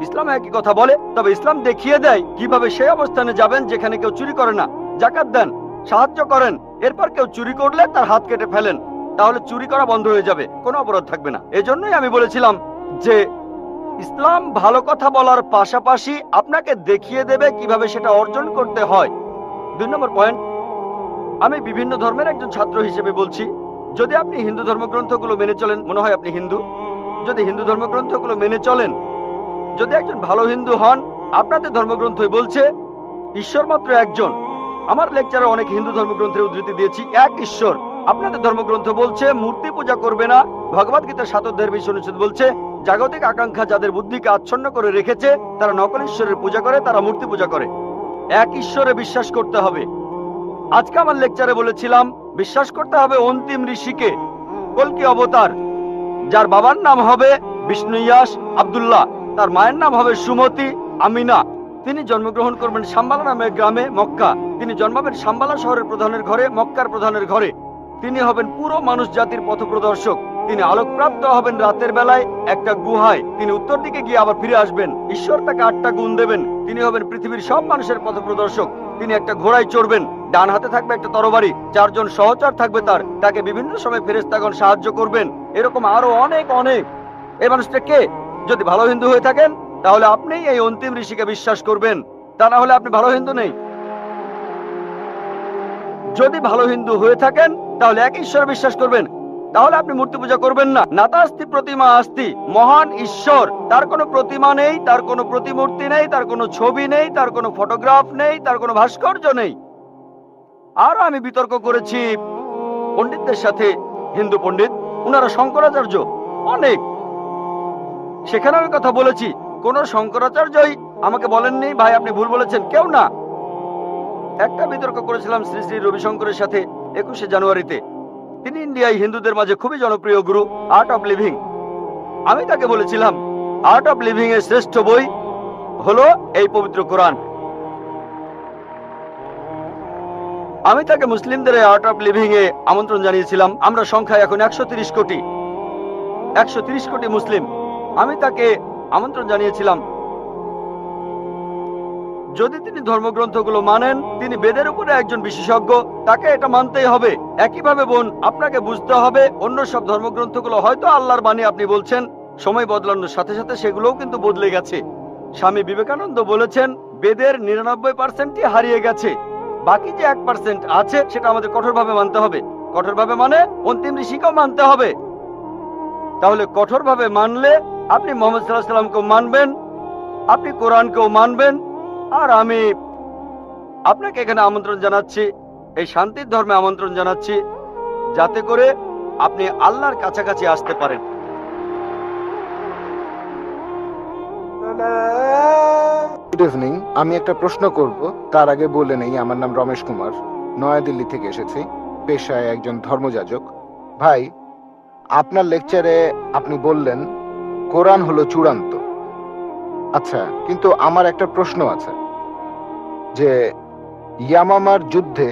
ইসলাম একই কথা বলে, তবে ইসলাম দেখিয়ে দেয় কিভাবে সেই অবস্থানে যাবেন যেখানে কেউ চুরি করে না। জাকাত দেন, সাহায্য করেন, এরপর কেউ চুরি করলে তার হাত কেটে ফেলেন, তাহলে চুরি করা বন্ধ হয়ে যাবে, কোনো অপরাধ থাকবে না। এজন্যই আমি বলেছিলাম যে ইসলাম ভালো কথা বলার পাশাপাশি আপনাকে দেখিয়ে দেবে কিভাবে সেটা অর্জন করতে হয়। 2 নম্বর পয়েন্ট, আমি বিভিন্ন ধর্মের একজন ছাত্র হিসেবে বলছি, যদি আপনি হিন্দু ধর্মগ্রন্থগুলো মেনে চলেন, মনে হয় আপনি হিন্দু, যদি হিন্দু ধর্মগ্রন্থগুলো মেনে চলেন, যদি একজন ভালো হিন্দু হন, আপনাদের ধর্মগ্রন্থই বলছে ঈশ্বর মাত্র একজন। আমার লেকচারে অনেক হিন্দু ধর্মগ্রন্থের উদ্ধৃতি দিয়েছি, এক ঈশ্বর। আপনাদের ধর্মগ্রন্থ বলছে মূর্তি পূজা করবে না। ভগবদ গীতার 7 অধ্যায়ের 20 অনুচ্ছেদ বলছে জাগতিক আকাঙ্ক্ষা যাদের বুদ্ধিকে আচ্ছন্ন করে রেখেছে তারা নকল ঈশ্বরের পূজা করে, তারা মূর্তি পূজা করে। এক ঈশ্বরে বিশ্বাস করতে হবে। আজকে আমার লেকচারে বলেছিলাম বিশ্বাস করতে হবে অন্তিম ঋষিকে, কল্কি অবতার, যার বাবার নাম হবে বিষ্ণু ইয়াস আব্দুল্লাহ, তার মায়ের নাম হবে সুমতি আমিনা। তিনি জন্মগ্রহণ করবেন সাম্বালা নামের গ্রামে মক্কা। তিনি জন্মাবেন সাম্বালা শহরের প্রধানের ঘরে, মক্কার প্রধানের ঘরে। তিনি হবেন পুরো মানুষ জাতির পথপ্রদর্শক। তিনি আলোকপ্রাপ্ত হবেন রাতের বেলায় একটা গুহায়। তিনি উত্তর দিকে গিয়ে আবার ফিরে আসবেন। ঈশ্বর তাকে 8টা গুণ দেবেন। তিনি হবেন পৃথিবীর সব মানুষের পথপ্রদর্শক। তিনি একটা ঘোড়ায় চড়বেন, ডান হাতে থাকবে একটা তরবারি, 4 জন সহচর থাকবে তাকে বিভিন্ন সময় ফেরেশতাগণ সাহায্য করবেন। এরকম আরো অনেক অনেক। এই মানুষটা কে? যদি ভালো হিন্দু হয়ে থাকেন তাহলে আপনি এই অন্তিম ঋষিকে বিশ্বাস করবেন, তা না হলে আপনি ভালো হিন্দু নেই। যদি ভালো হিন্দু হয়ে থাকেন তাহলে এক ঈশ্বর বিশ্বাস করবেন, তাহলে আপনি মূর্তি পূজা করবেন না। নাতাস্তি প্রতিমা আস্তি, মহান ঈশ্বর, তার কোনো প্রতিমা নেই, তার কোনো প্রতিমূর্তি নেই, তার কোনো ছবি নেই, তার কোনো ফটোগ্রাফ নেই, তার কোনো ভাস্কর্য নেই। আর আমি বিতর্ক করেছি পণ্ডিতদের সাথে, হিন্দু পণ্ডিত, ওনারা শঙ্করাচার্য অনেক, সেখানে আমি কথা বলেছি। কোন শঙ্করাচার্যই আমাকে বলেননি ভাই আপনি ভুল বলেছেন, কেউ না। একটা বিতর্ক করেছিলাম শ্রী শ্রী রবিশঙ্করের সাথে 21শে জানুয়ারিতে। তিনি ইন্ডিয়ায় হিন্দুদের মাঝে খুবই জনপ্রিয় গুরু, আর্ট অফ লিভিং। আমি তাকে বলেছিলাম আর্ট অফ লিভিং এর শ্রেষ্ঠ বই হলো এই পবিত্র কোরআন। আমি তাকে মুসলিমদের আর্ট অফ লিভিং এ আমন্ত্রণ জানিয়েছিলাম। আমরা সংখ্যায় এখন 130 কোটি, 130 কোটি মুসলিম। আমি তাকে আমন্ত্রণ জানিয়েছিলাম, যদি তিনি ধর্মগ্রন্থগুলো মানেন, তিনি বেদের উপরে একজন বিশেষজ্ঞ, তাকে এটা মানতেই হবে। একইভাবে বোন, আপনাকে বুঝতে হবে অন্য সব ধর্মগ্রন্থগুলো হয়তো আল্লাহর বাণী আপনি বলছেন, সময় বদলানোর সাথে সাথে সেগুলোও কিন্তু বদলে গেছে। স্বামী বিবেকানন্দ বলেছেন বেদের 99%ই হারিয়ে গেছে, বাকি যে 1% আছে সেটা আমাদের কঠোরভাবে মানতে হবে। কঠোরভাবে মানে অন্তিম ঋষিকেও মানতে হবে। তাহলে কঠোরভাবে মানলে আপনি মুহাম্মদ সাল্লাল্লাহু আলাইহি সাল্লামকেও মানবেন, আপনি কোরআনকেও মানবেন। আর আমি আপনাকে এখানে আমন্ত্রণ জানাচ্ছি, এই শান্তির ধর্মে আমন্ত্রণ জানাচ্ছি, যাতে করে আপনি আল্লাহর কাছাকাছি আসতে পারেন। গুড ইভিনিং, আমি একটা প্রশ্ন করব, তার আগে বলে নেই আমার নাম রমেশ কুমার, নয়াদিল্লি থেকে এসেছি, পেশায় একজন ধর্মযাজক। ভাই, আপনার লেকচারে আপনি বললেন কোরআন হলো চূড়ান্ত। আচ্ছা, কিন্তু আমার একটা প্রশ্ন আছে যে ইয়ামামার যুদ্ধে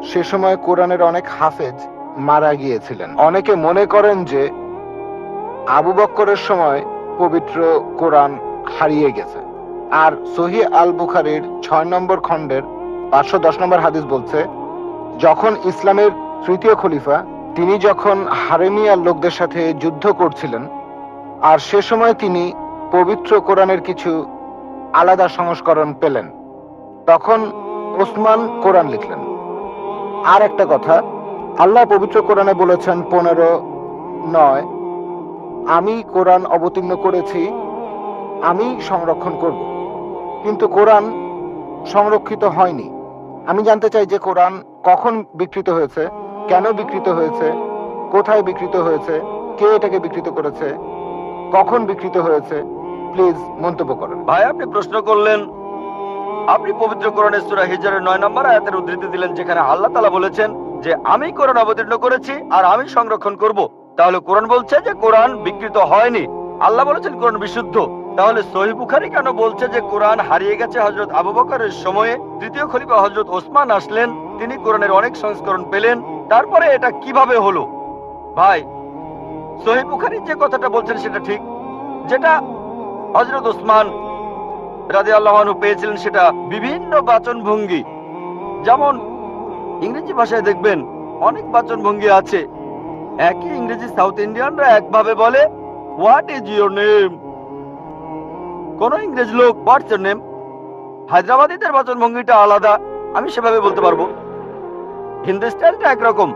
সে সময় কোরআনের অনেক হাফেজ মারা গিয়েছিলেন। অনেকে মনে করেন যে আবু বক্করের সময় পবিত্র কোরআন হারিয়ে গেছে। আর সহিহ আল বুখারীর 6 নম্বর খণ্ডের 510 নম্বর হাদিস বলছে, যখন ইসলামের 3য় খলিফা তিনি যখন হারেমিয়ার লোকদের সাথে যুদ্ধ করছিলেন, আর সে সময় তিনি পবিত্র কোরআনের কিছু আলাদা সংস্করণ পেলেন, তখন ওসমান কোরআন লিখলেন। আর একটা কথা, আল্লাহ পবিত্র কোরআনে বলেছেন 15:9, আমি কোরআন অবতীর্ণ করেছি, আমি সংরক্ষণ করব। কিন্তু কোরআন সংরক্ষিত হয়নি। আমি জানতে চাই যে কোরআন কখন বিকৃত হয়েছে, কেন বিকৃত হয়েছে, কোথায় বিকৃত হয়েছে, কে এটাকে বিকৃত করেছে, কখন বিকৃত হয়েছে, প্লিজ মন্তব্য করেন। ভাই, আপনি প্রশ্ন করলেন, আপনি পবিত্র কোরআনের সূরা হিজরের 9 নম্বর আয়াতের উদ্ধৃতি দিলেন, যেখানে আল্লাহ তাআলা বলেছেন যে আমি কোরআন অবতীর্ণ করেছি আর আমি সংরক্ষণ করব। তাহলে কোরআন বলছে যে কোরআন বিকৃত হয়নি, আল্লাহ বলেছেন কোরআন বিশুদ্ধ। তাহলে সহিহ বুখারী কেন বলছে যে কোরআন হারিয়ে গেছে? হযরত আবু বকরের সময়ে 3য় খলিফা হযরত ওসমান আসলেন, তিনি কোরআনের অনেক সংস্করণ পেলেন। তারপরে এটা কিভাবে হলো? ভাই, সহিহ বুখারী যে কথাটা বলছেন সেটা ঠিক, যেটা হযরত ওসমান রাদিয়াল্লাহু আনহু পেয়েছিলেন সেটা বিভিন্ন বাচনভঙ্গি। যেমন ইংরেজি ভাষায় দেখবেন অনেক বাচনভঙ্গি আছে। একই ইংরেজি সাউথ ইন্ডিয়ানরা একভাবে বলে হোয়াট ইজ ইউর নেম, কোন ইংরেজ লোক হোয়াটস ইউর নেম। হায়দ্রাবাদীদের বাচনভঙ্গিটা আলাদা, আমি সেভাবে বলতে পারবো। হিন্দি স্টাইলটা একরকম।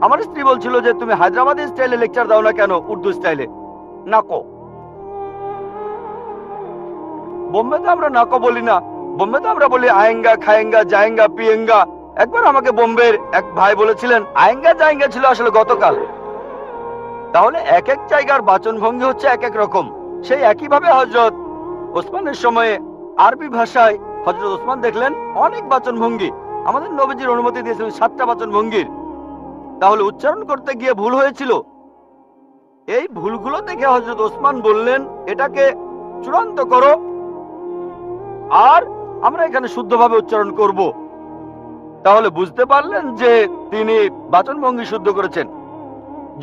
আমার স্ত্রী বলছিল যে তুমি হায়দ্রাবাদী স্টাইলে লেকচার দাও না কেন উর্দু স্টাইলে। নাকো, বোম্বেতে আমরা নাকো বলি না, বোম্বেতে আমরা বলি আয়েঙ্গা, খায়েঙ্গা, জায়েঙ্গা, পিয়েঙ্গা। একবার আমাকে বোম্বের এক ভাই বলেছিলেন আয়েঙ্গা জায়েঙ্গা ছিল আসলে গতকাল। তাহলে এক এক জায়গার বাচনভঙ্গি হচ্ছে এক এক রকম। সেই একইভাবে হযরত ওসমানের সময়ে আরবি ভাষায় হযরত ওসমান দেখলেন অনেক বাচনভঙ্গি। আমাদের নবীজির অনুমতি দিয়েছিলেন 7টা বাচনভঙ্গির। তাহলে উচ্চারণ করতে গিয়ে ভুল হয়েছিল। এই ভুলগুলো দেখে হযরত ওসমান বললেন এটাকে চূড়ান্ত করো, আর আমরা এখানে শুদ্ধভাবে উচ্চারণ করব। তাহলে বুঝতে পারলেন যে তিনি বাচনভঙ্গি শুদ্ধ করেছেন।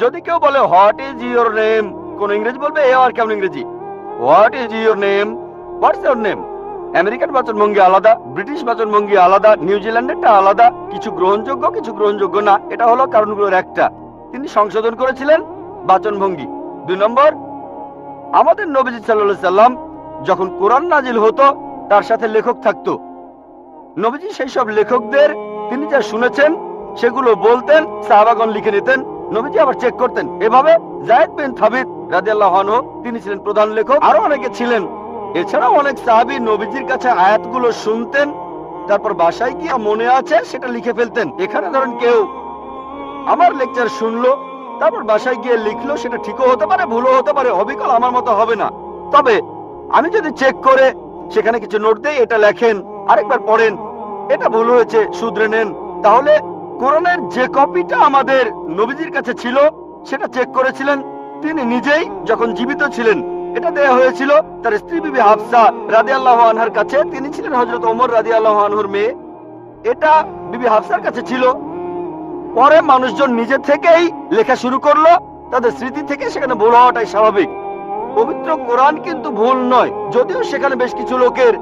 যদি কেউ বলে হোয়াট ইজ ইউর নেম, কোন ইংরেজি বলবে এ আর কেমন ইংরেজি, what is your name, what's your name. American বাচনভঙ্গি আলাদা, ব্রিটিশ বাচনভঙ্গি আলাদা, নিউজিল্যান্ডেরটা আলাদা। কিছু গ্রহণযোগ্য, কিছু গ্রহণযোগ্য না। এটা হলো কারণগুলোর একটা। তিনি সংশোধন করেছিলেন বাচনভঙ্গি। 2 নম্বর, আমাদের নবীজি সাল্লাল্লাহু আলাইহি সাল্লাম যখন কোরআন নাজিল হতো তার সাথে লেখক থাকতো। নবীজি সেই সব লেখকদের তিনি যা শুনেছেন সেগুলো বলতেন, সাহাবাগণ লিখে নিতেন, নবীজি আবার চেক করতেন। এভাবে যায়েদ বিন সাবিত রাদিয়াল্লাহু আনহু তিনি ছিলেন প্রধান লেখক, আরো অনেকে ছিলেন। এছাড়াও অনেক সাহাবী নবীজির কাছে আয়াতগুলো শুনতেন, তারপর বাসায় গিয়ে মনে আছে সেটা লিখে ফেলতেন। এখানে ধরেন কেউ আমার লেকচার শুনলো, তারপর বাসায় গিয়ে লিখলো, সেটা ঠিকও হতে পারে, ভুলও হতে পারে, অবিকল আমার মতো হবে না। তবে আমি যদি চেক করে সেখানে কিছু নোট দেই, এটা লেখেন, আরেকবার পড়েন, এটা ভুল হয়েছে, শুধরে নেন, তাহলে কোরআনের যে কপিটা আমাদের নবীজির কাছে ছিল সেটা চেক করেছিলেন তিনি নিজেই যখন জীবিত ছিলেন। এটা দেয়া হয়েছিল তার স্ত্রী বিবি হাফসা রাদিয়াল্লাহু আনহার কাছে। তিনি ছিলেন হযরত ওমর রাদিয়াল্লাহু আনহুর মেয়ে। এটা বিবি হাফসার কাছে ছিল। পরে মানুষজন নিজে থেকেই লেখা শুরু করলো, তাদের স্মৃতি থেকে সেখানে ভুল হওয়াটাই স্বাভাবিক। পবিত্র কোরআন কিন্তু ভুল নয়, যদিও সেখানে বেশ কিছু লোকের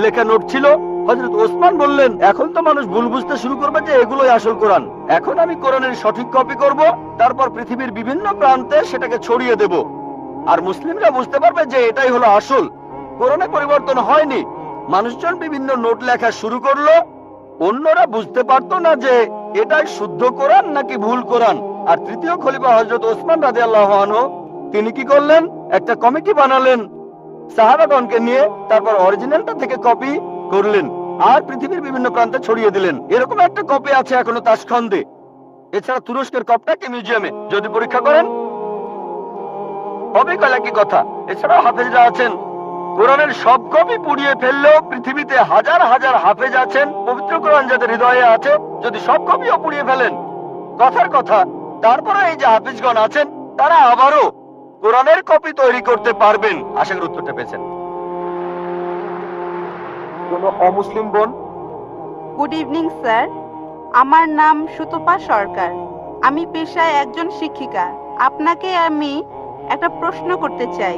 লেখা নোট ছিল। হযরত ওসমান বললেন এখন তো মানুষ ভুল বুঝতে শুরু করবে যে এগুলোই আসল কোরআন। এখন আমি কোরআনের সঠিক কপি করব, তারপর পৃথিবীর বিভিন্ন প্রান্তে সেটাকে ছড়িয়ে দেব, আর মুসলিমরা বুঝতে পারবে যে এটাই হলো আসল। কোরআনে পরিবর্তন হয়নি। মানুষজন বিভিন্ন নোট লেখা শুরু করলো, অন্যরা বুঝতে পারতো না যে এটাই শুদ্ধ কোরআন নাকি ভুল কোরআন। আর তৃতীয় খলিফা হযরত ওসমান রাদিয়াল্লাহু আনহু তিনি কি করলেন, একটা কমিটি বানালেন সাহাবাগণকে নিয়ে, তারপর অরিজিনালটা থেকে কপি করলেন আর পৃথিবীর বিভিন্ন প্রান্তে ছড়িয়ে দিলেন। এরকম একটা কপি আছে এখনো তাশখন্দে। এছাড়া তুরস্কের কপটাকে মিউজিয়ামে যদি পরীক্ষা করেন অবিকল একই কথা। এছাড়াও হাফেজরা আছেন, কোরআনের সব কপি পুড়িয়ে ফেললেও পৃথিবীতে হাজার হাজার হাফেজ আছেন পবিত্র কোরআন যাদের হৃদয়ে আছে। যদি সব কপিও পুড়িয়ে ফেলেন, কথার কথা, তারপরে এই যে হাফেজগণ আছেন তারা আবারও কোরআনের কপি তৈরি করতে পারবেন। আশা করি উত্তরটা পেয়েছেন। কোন অমুসলিম বোন? গুড ইভিনিং স্যার, আমার নাম সুতপা সরকার। আমি পেশায় একজন শিক্ষিকা। আপনাকে আমি একটা প্রশ্ন করতে চাই।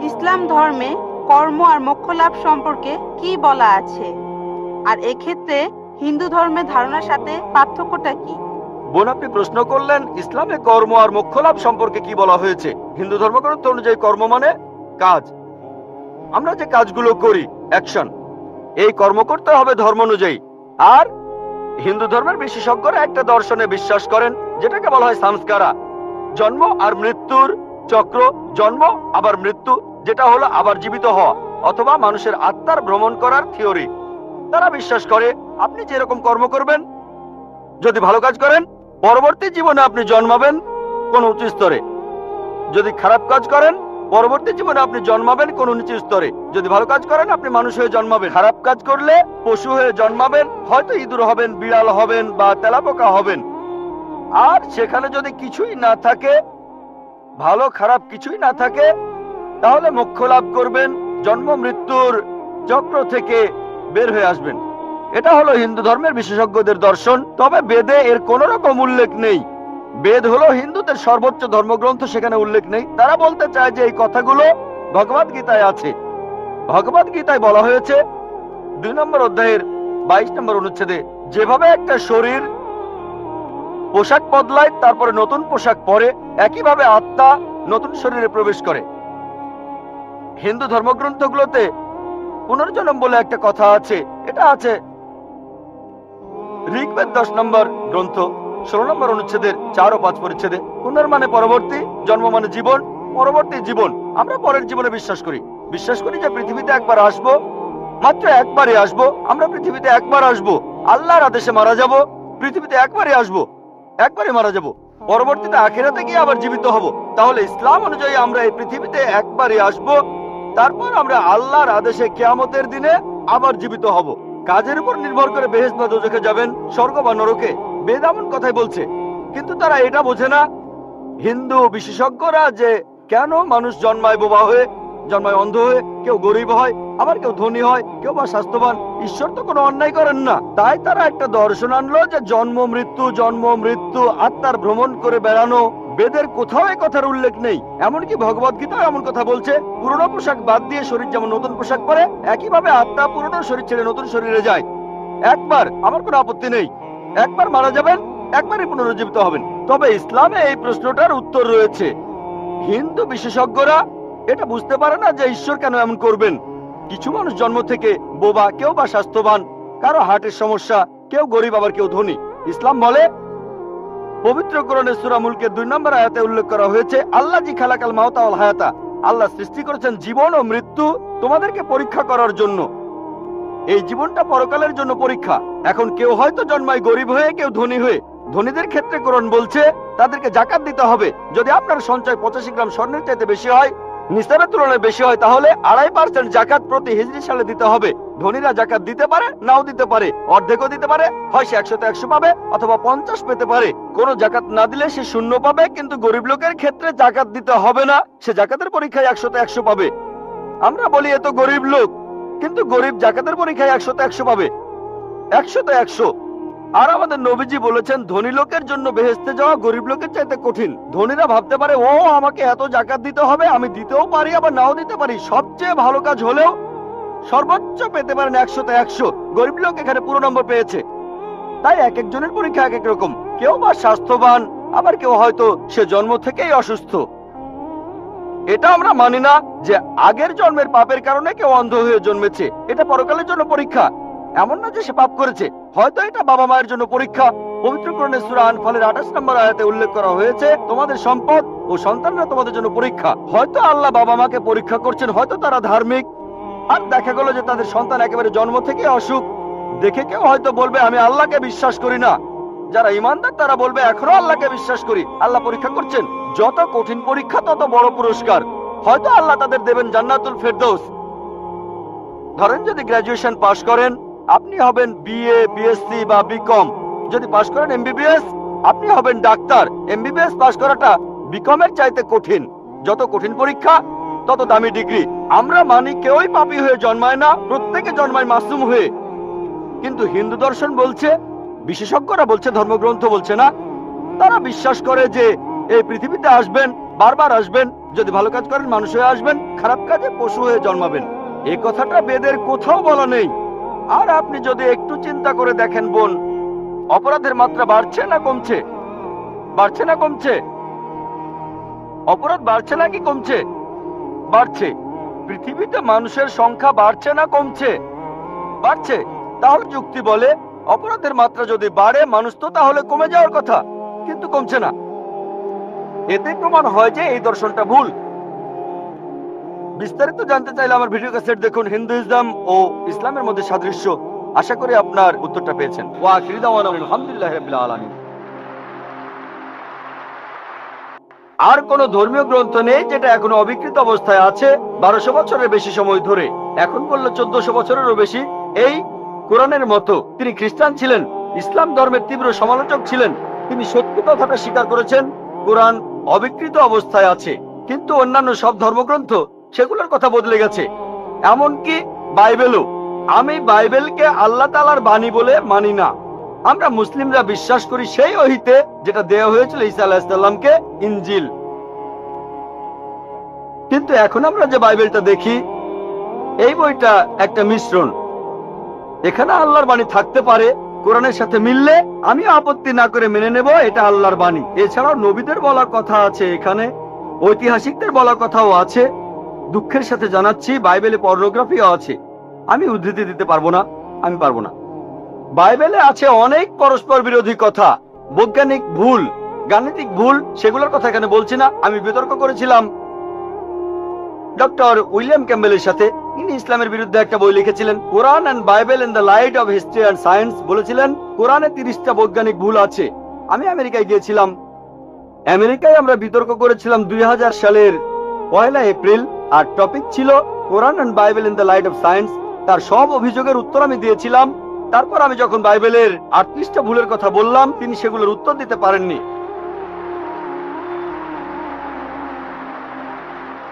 ইসলাম ধর্মে কর্ম আর মোক্ষ লাভ সম্পর্কে কি বলা আছে, আর এক্ষেত্রে হিন্দু ধর্মের ধারণার সাথে পার্থক্যটা কি? বোন, আপনি প্রশ্ন করলেন ইসলামে কর্ম আর মোক্ষ লাভ সম্পর্কে কি বলা হয়েছে। হিন্দু ধর্মগ্রন্থ অনুযায়ী কর্ম মানে কাজ, আমরা যে কাজগুলো করি, অ্যাকশন, এই কর্ম করতে হবে ধর্ম অনুযায়ী। আর হিন্দু ধর্মের বিশেষজ্ঞরা একটা দর্শনে বিশ্বাস করেন যেটাকে বলা হয় সংস্কারা, জন্ম আর মৃত্যুর চক্র, জন্ম আবার মৃত্যু, যেটা হলো আবার জীবিত হওয়া, অথবা মানুষের আত্মার ভ্রমণ করার থিওরি। তারা বিশ্বাস করে আপনি যেরকম কর্ম করবেন, যদি ভালো কাজ করেন পরবর্তী জীবনে আপনি জন্মাবেন কোন উচ্চ স্তরে, যদি খারাপ কাজ করেন পরবর্তী জীবনে আপনি জন্মাবেন কোন নিচু স্তরে। যদি ভালো কাজ করেন আপনি মানুষ হয়ে জন্মাবেন, খারাপ কাজ করলে পশু হয়ে জন্মাবেন, হয়তো ইঁদুর হবেন, বিড়াল হবেন বা তেলাপোকা হবেন। আর সেখানে যদি কিছুই না থাকে, ভালো খারাপ কিছুই না থাকে, তাহলে মোক্ষ লাভ করবেন, জন্ম মৃত্যুর চক্র থেকে বের হয়ে আসবেন। এটা হলো হিন্দু ধর্মের বিশেষজ্ঞদের দর্শন। তবে বেদে এর কোন রকম উল্লেখ নেই। বেদ হলো হিন্দুদের সর্বোচ্চ ধর্মগ্রন্থ, সেখানে উল্লেখ নেই। তারা বলতে চায় যে এই কথাগুলো ভগবদ গীতায় আছে। ভগবদ গীতায় বলা হয়েছে 2 নম্বর অধ্যায়ের 22 নম্বর অনুচ্ছেদে, যেভাবে একটা শরীর পোশাক বদলায় তারপরে নতুন পোশাক পরে, একইভাবে আত্মা নতুন শরীরে প্রবেশ করে। হিন্দু ধর্মগ্রন্থগুলোতে পুনর্জন্ম বলে একটা কথা আছে। এটা আছে ঋগ্বেদ 10 নম্বর গ্রন্থ 16 নম্বর অনুচ্ছেদের 4 ও 5 পরিচ্ছেদে। পুনর্মানে পরবর্তী, জন্ম মানে জীবন, পরবর্তী জীবন। আমরা পরের জীবনে বিশ্বাস করি যে পৃথিবীতে একবার আসবো, মাত্র একবারই আসবো। আমরা পৃথিবীতে একবার আসবো, আল্লাহর আদেশে মারা যাব, পৃথিবীতে একবারই আসবো, একবারই মারা যাব, পরবর্তীতে আখিরাতে গিয়ে আবার জীবিত হব। তাহলে ইসলাম অনুযায়ী আমরা এই পৃথিবীতে একবারই আসবো, তারপর আমরা আল্লাহর আদেশে কিয়ামতের দিনে আবার জীবিত হব। কাজের উপর নির্ভর করে বেহেশত বা দোজখে যাবেন, স্বর্গ বা নরকে, বেদ এমন কথাই বলছে। কিন্তু তারা এটা বোঝে না, হিন্দু বিশেষজ্ঞরা, যে কেন মানুষ জন্মায় বোবা হয়ে, জন্মায় অন্ধ হয়ে, কেউ গরিব হয়, আবার কেউ ধনী হয়, কেউ বা স্বাস্থ্যবান। ঈশ্বর তো কোনো অন্যায় করেন না। তাই তারা একটা দর্শন আনলো যে জন্ম মৃত্যু, আত্মার ভ্রমণ করে বেড়ানো। বেদের কোথাও এই কথার উল্লেখ নেই। এমনকি ভগবদ গীতা এমন কথা বলছে, পুরনো পোশাক বাদ দিয়ে শরীর যেমন নতুন পোশাক পরে, একইভাবে আত্মা পুরনো শরীর ছেড়ে নতুন শরীরে যায়। একবার, আমার কোনো আপত্তি নেই, একবার মারা যাবেন, একবারই পুনরুজ্জীবিত হবেন। তবে ইসলামে এই প্রশ্নটার উত্তর রয়েছে। হিন্দু বিশেষজ্ঞরা এটা বুঝতে পারে না যে ঈশ্বর কেন এমন করবেন। কিছু মানুষ জন্ম থেকে বোবা, কেউ বা স্বাস্থ্যবান, কারো হার্টের সমস্যা, কেউ গরিব আবার কেউ ধনী। ইসলাম বলে, পবিত্র কোরআনে সূরা মুলকের 2 নম্বর আয়াতে উল্লেখ করা হয়েছে, আল্লাহ জি খালাকাল মাউতা ওয়াল হায়াতা, আল্লাহ সৃষ্টি করেছেন জীবন ও মৃত্যু তোমাদেরকে পরীক্ষা করার জন্য। এই জীবনটা পরকালের জন্য পরীক্ষা। এখন কেউ হয়তো জন্মায় গরিব হয়ে, কেউ ধনী হয়ে। ধনীদের ক্ষেত্রে কোরআন বলছে তাদেরকে জাকাত দিতে হবে। যদি আপনার সঞ্চয় 85 গ্রাম স্বর্ণের চাইতে বেশি হয়, নিসাবের তুলনায় বেশি হয়, তাহলে 2.5% জাকাত প্রতি হিজরি সালে দিতে হবে। ধনীরা জাকাত দিতে পারে, নাও দিতে পারে, অর্ধেকও দিতে পারে, হয় সে 100 তে 100 পাবে অথবা 50 পেতে পারে। কোনো জাকাত না দিলে সে 0 পাবে। কিন্তু গরিব লোকের ক্ষেত্রে জাকাত দিতে হবে না, সে জাকাতের পরীক্ষায় 100 তে 100 পাবে। আমরা বলি এ তো গরিব লোক, কিন্তু গরিব জাকাতের পরীক্ষায় 100 তে 100 পাবে, 100 তে 100। আর আমাদের নবীজি বলেছেন, ধনী লোকের জন্য বেহেশতে যাওয়া গরিব লোকের চাইতে কঠিন। ধনীরা ভাবতে পারে, ও আমাকে এত জাকাত দিতে হবে, আমি দিতেও পারি আবার নাও দিতে পারি। সবচেয়ে ভালো কাজ হলেও সর্বোচ্চ পেতে পারেন 100 তে 100। গরিব লোক এখানে পুরো নম্বর পেয়েছে। তাই এক একজনের পরীক্ষা এক এক রকম। কেউ বা স্বাস্থ্যবান, আবার কেউ হয়তো সে জন্ম থেকেই অসুস্থ। এটা আমরা মানি না যে আগের জন্মের পাপের কারণে কেউ অন্ধ হয়ে জন্মেছে। এটা পরকালের জন্য পরীক্ষা। এমন না যে সে পাপ করেছে, হয়তো এটা বাবা মায়ের জন্য পরীক্ষা। পবিত্র কোরআনে সূরা আনফালের 28 নম্বর আয়াতে উল্লেখ করা হয়েছে, তোমাদের সম্পদ ও সন্তানরা তোমাদের জন্য পরীক্ষা। হয়তো আল্লাহ বাবা মাকে পরীক্ষা করছেন, হয়তো তারা ধার্মিক, আর দেখা গেল যে তাদের সন্তান একেবারে জন্ম থেকে অসুখ। দেখে কেউ হয়তো বলবে, আমি আল্লাহকে বিশ্বাস করি না। যারা ইমানদার তারা বলবে, এখনো আল্লাহকে বিশ্বাস করি। আল্লাহ পরীক্ষা করছেন। যত কঠিন পরীক্ষা তত বড় পুরস্কার। হয়তো আল্লাহ তাদের দেবেন জান্নাতুল ফেরদৌস। ধরেন যদি গ্রাজুয়েশন পাশ করেন, আপনি হবেন বিএ, বিএসসি বা বিকম। যদি পাশ করেন এমবিবিএস, আপনি হবেন ডাক্তার। এমবিবিএস পাশ করাটা বিকম এর চাইতে কঠিন। যত কঠিন পরীক্ষা তত দামি ডিগ্রি। আমরা মানি কেউই পাপী হয়ে জন্মায় না, প্রত্যেকে জন্মায় মাসুম হয়ে। কিন্তু হিন্দু দর্শন বলছে, বিশেষজ্ঞরা বলছে, ধর্মগ্রন্থ বলছে না। তারা বিশ্বাস করে যে এই পৃথিবীতে আসবেন, বারবার আসবেন। যদি ভালো কাজ করেন মানুষ হয়ে আসবেন, খারাপ কাজে পশু হয়ে জন্মাবেন। এই কথাটা বেদের কোথাও বলা নেই। আর আপনি যদি একটু চিন্তা করে দেখেন বোন, অপরাধের মাত্রা বাড়ছে না কমছে? বাড়ছে না কমছে? অপরাধ বাড়ছে নাকি কমছে? বাড়ছে। পৃথিবীতে মানুষের সংখ্যা বাড়ছে না কমছে? বাড়ছে। তাহলে যুক্তি বলে, অপরাধের মাত্রা যদি বাড়ে, মানুষ তো তাহলে কমে যাওয়ার কথা, কিন্তু কমছে না। এতে প্রমাণ হয় যে এই দর্শনটা ভুল। বিস্তারিত জানতে চাইলে আমার ভিডিও ক্যাসেট দেখুন, হিন্দুইজম ও ইসলামের মধ্যে সাদৃশ্য। আশা করি আপনার উত্তরটা পেয়েছেন। ওয়া আখিরু দাওয়ানা আলহামদুলিল্লাহি রাব্বিল আলামিন। আর কোন ধর্মীয় গ্রন্থ নেই যেটা এখনো অবিকৃত অবস্থায় আছে 1200 বছরের বেশি সময় ধরে। এখন বললে 1400 বছরেরও বেশি। এই কোরআনের মতো। তিনি খ্রিস্টান ছিলেন, ইসলাম ধর্মের তীব্র সমালোচক ছিলেন। তিনি সত্যি কথাটা স্বীকার করেছেন, কোরআন অবিকৃত অবস্থায় আছে। কিন্তু অন্যান্য সব ধর্মগ্রন্থ সেগুলোর কথা বদলে গেছে, এমনকি বাইবেলও। আমি বাইবেলকে আল্লাহ তাআলার বাণী বলে মানি না। আমরা মুসলিমরা বিশ্বাস করি সেই ওহীতে যেটা দেয়া হয়েছিল ঈসা আলাইহিস সালামকে, ইনজিল। কিন্তু এখন আমরা যে বাইবেলটা দেখি, এই বইটা একটা মিশ্রণ। এখানে আল্লাহর বাণী থাকতে পারে, কোরআনের সাথে মিললে আমি আপত্তি না করে মেনে নেব এটা আল্লাহর বাণী। এছাড়াও নবীদের বলা কথা আছে, এখানে ঐতিহাসিকদের বলা কথাও আছে। দুঃখের সাথে জানাচ্ছি বাইবেলে পর্নোগ্রাফিও আছে। আমি উদ্ধৃতি দিতে পারবো না, আমি পারবো না। বাইবেলে আছে অনেক পরস্পর বিরোধী কথা, বৈজ্ঞানিক ভুল, গাণিতিক ভুল, সেগুলোর কথা এখানে বলছি না। আমি বিতর্ক করেছিলাম ডক্টর উইলিয়াম ক্যাম্বেলের সাথে। ইনি ইসলামের বিরুদ্ধে একটা বই লিখেছিলেন, Quran and Bible in the light of history and science. বলেছিলেন কোরআনে 30টা বৈজ্ঞানিক ভুল আছে। আমি আমেরিকায় গিয়েছিলাম, আমেরিকায় আমরা বিতর্ক করেছিলাম 2000 সালের 1 এপ্রিল, আর টপিক ছিল Quran and Bible in the light of science. তার সব অভিযোগের উত্তর আমি দিয়েছিলাম। তারপর আমি যখন বাইবেলের 38টা ভুলের কথা বললাম, তিনি সেগুলোর উত্তর দিতে পারেননি।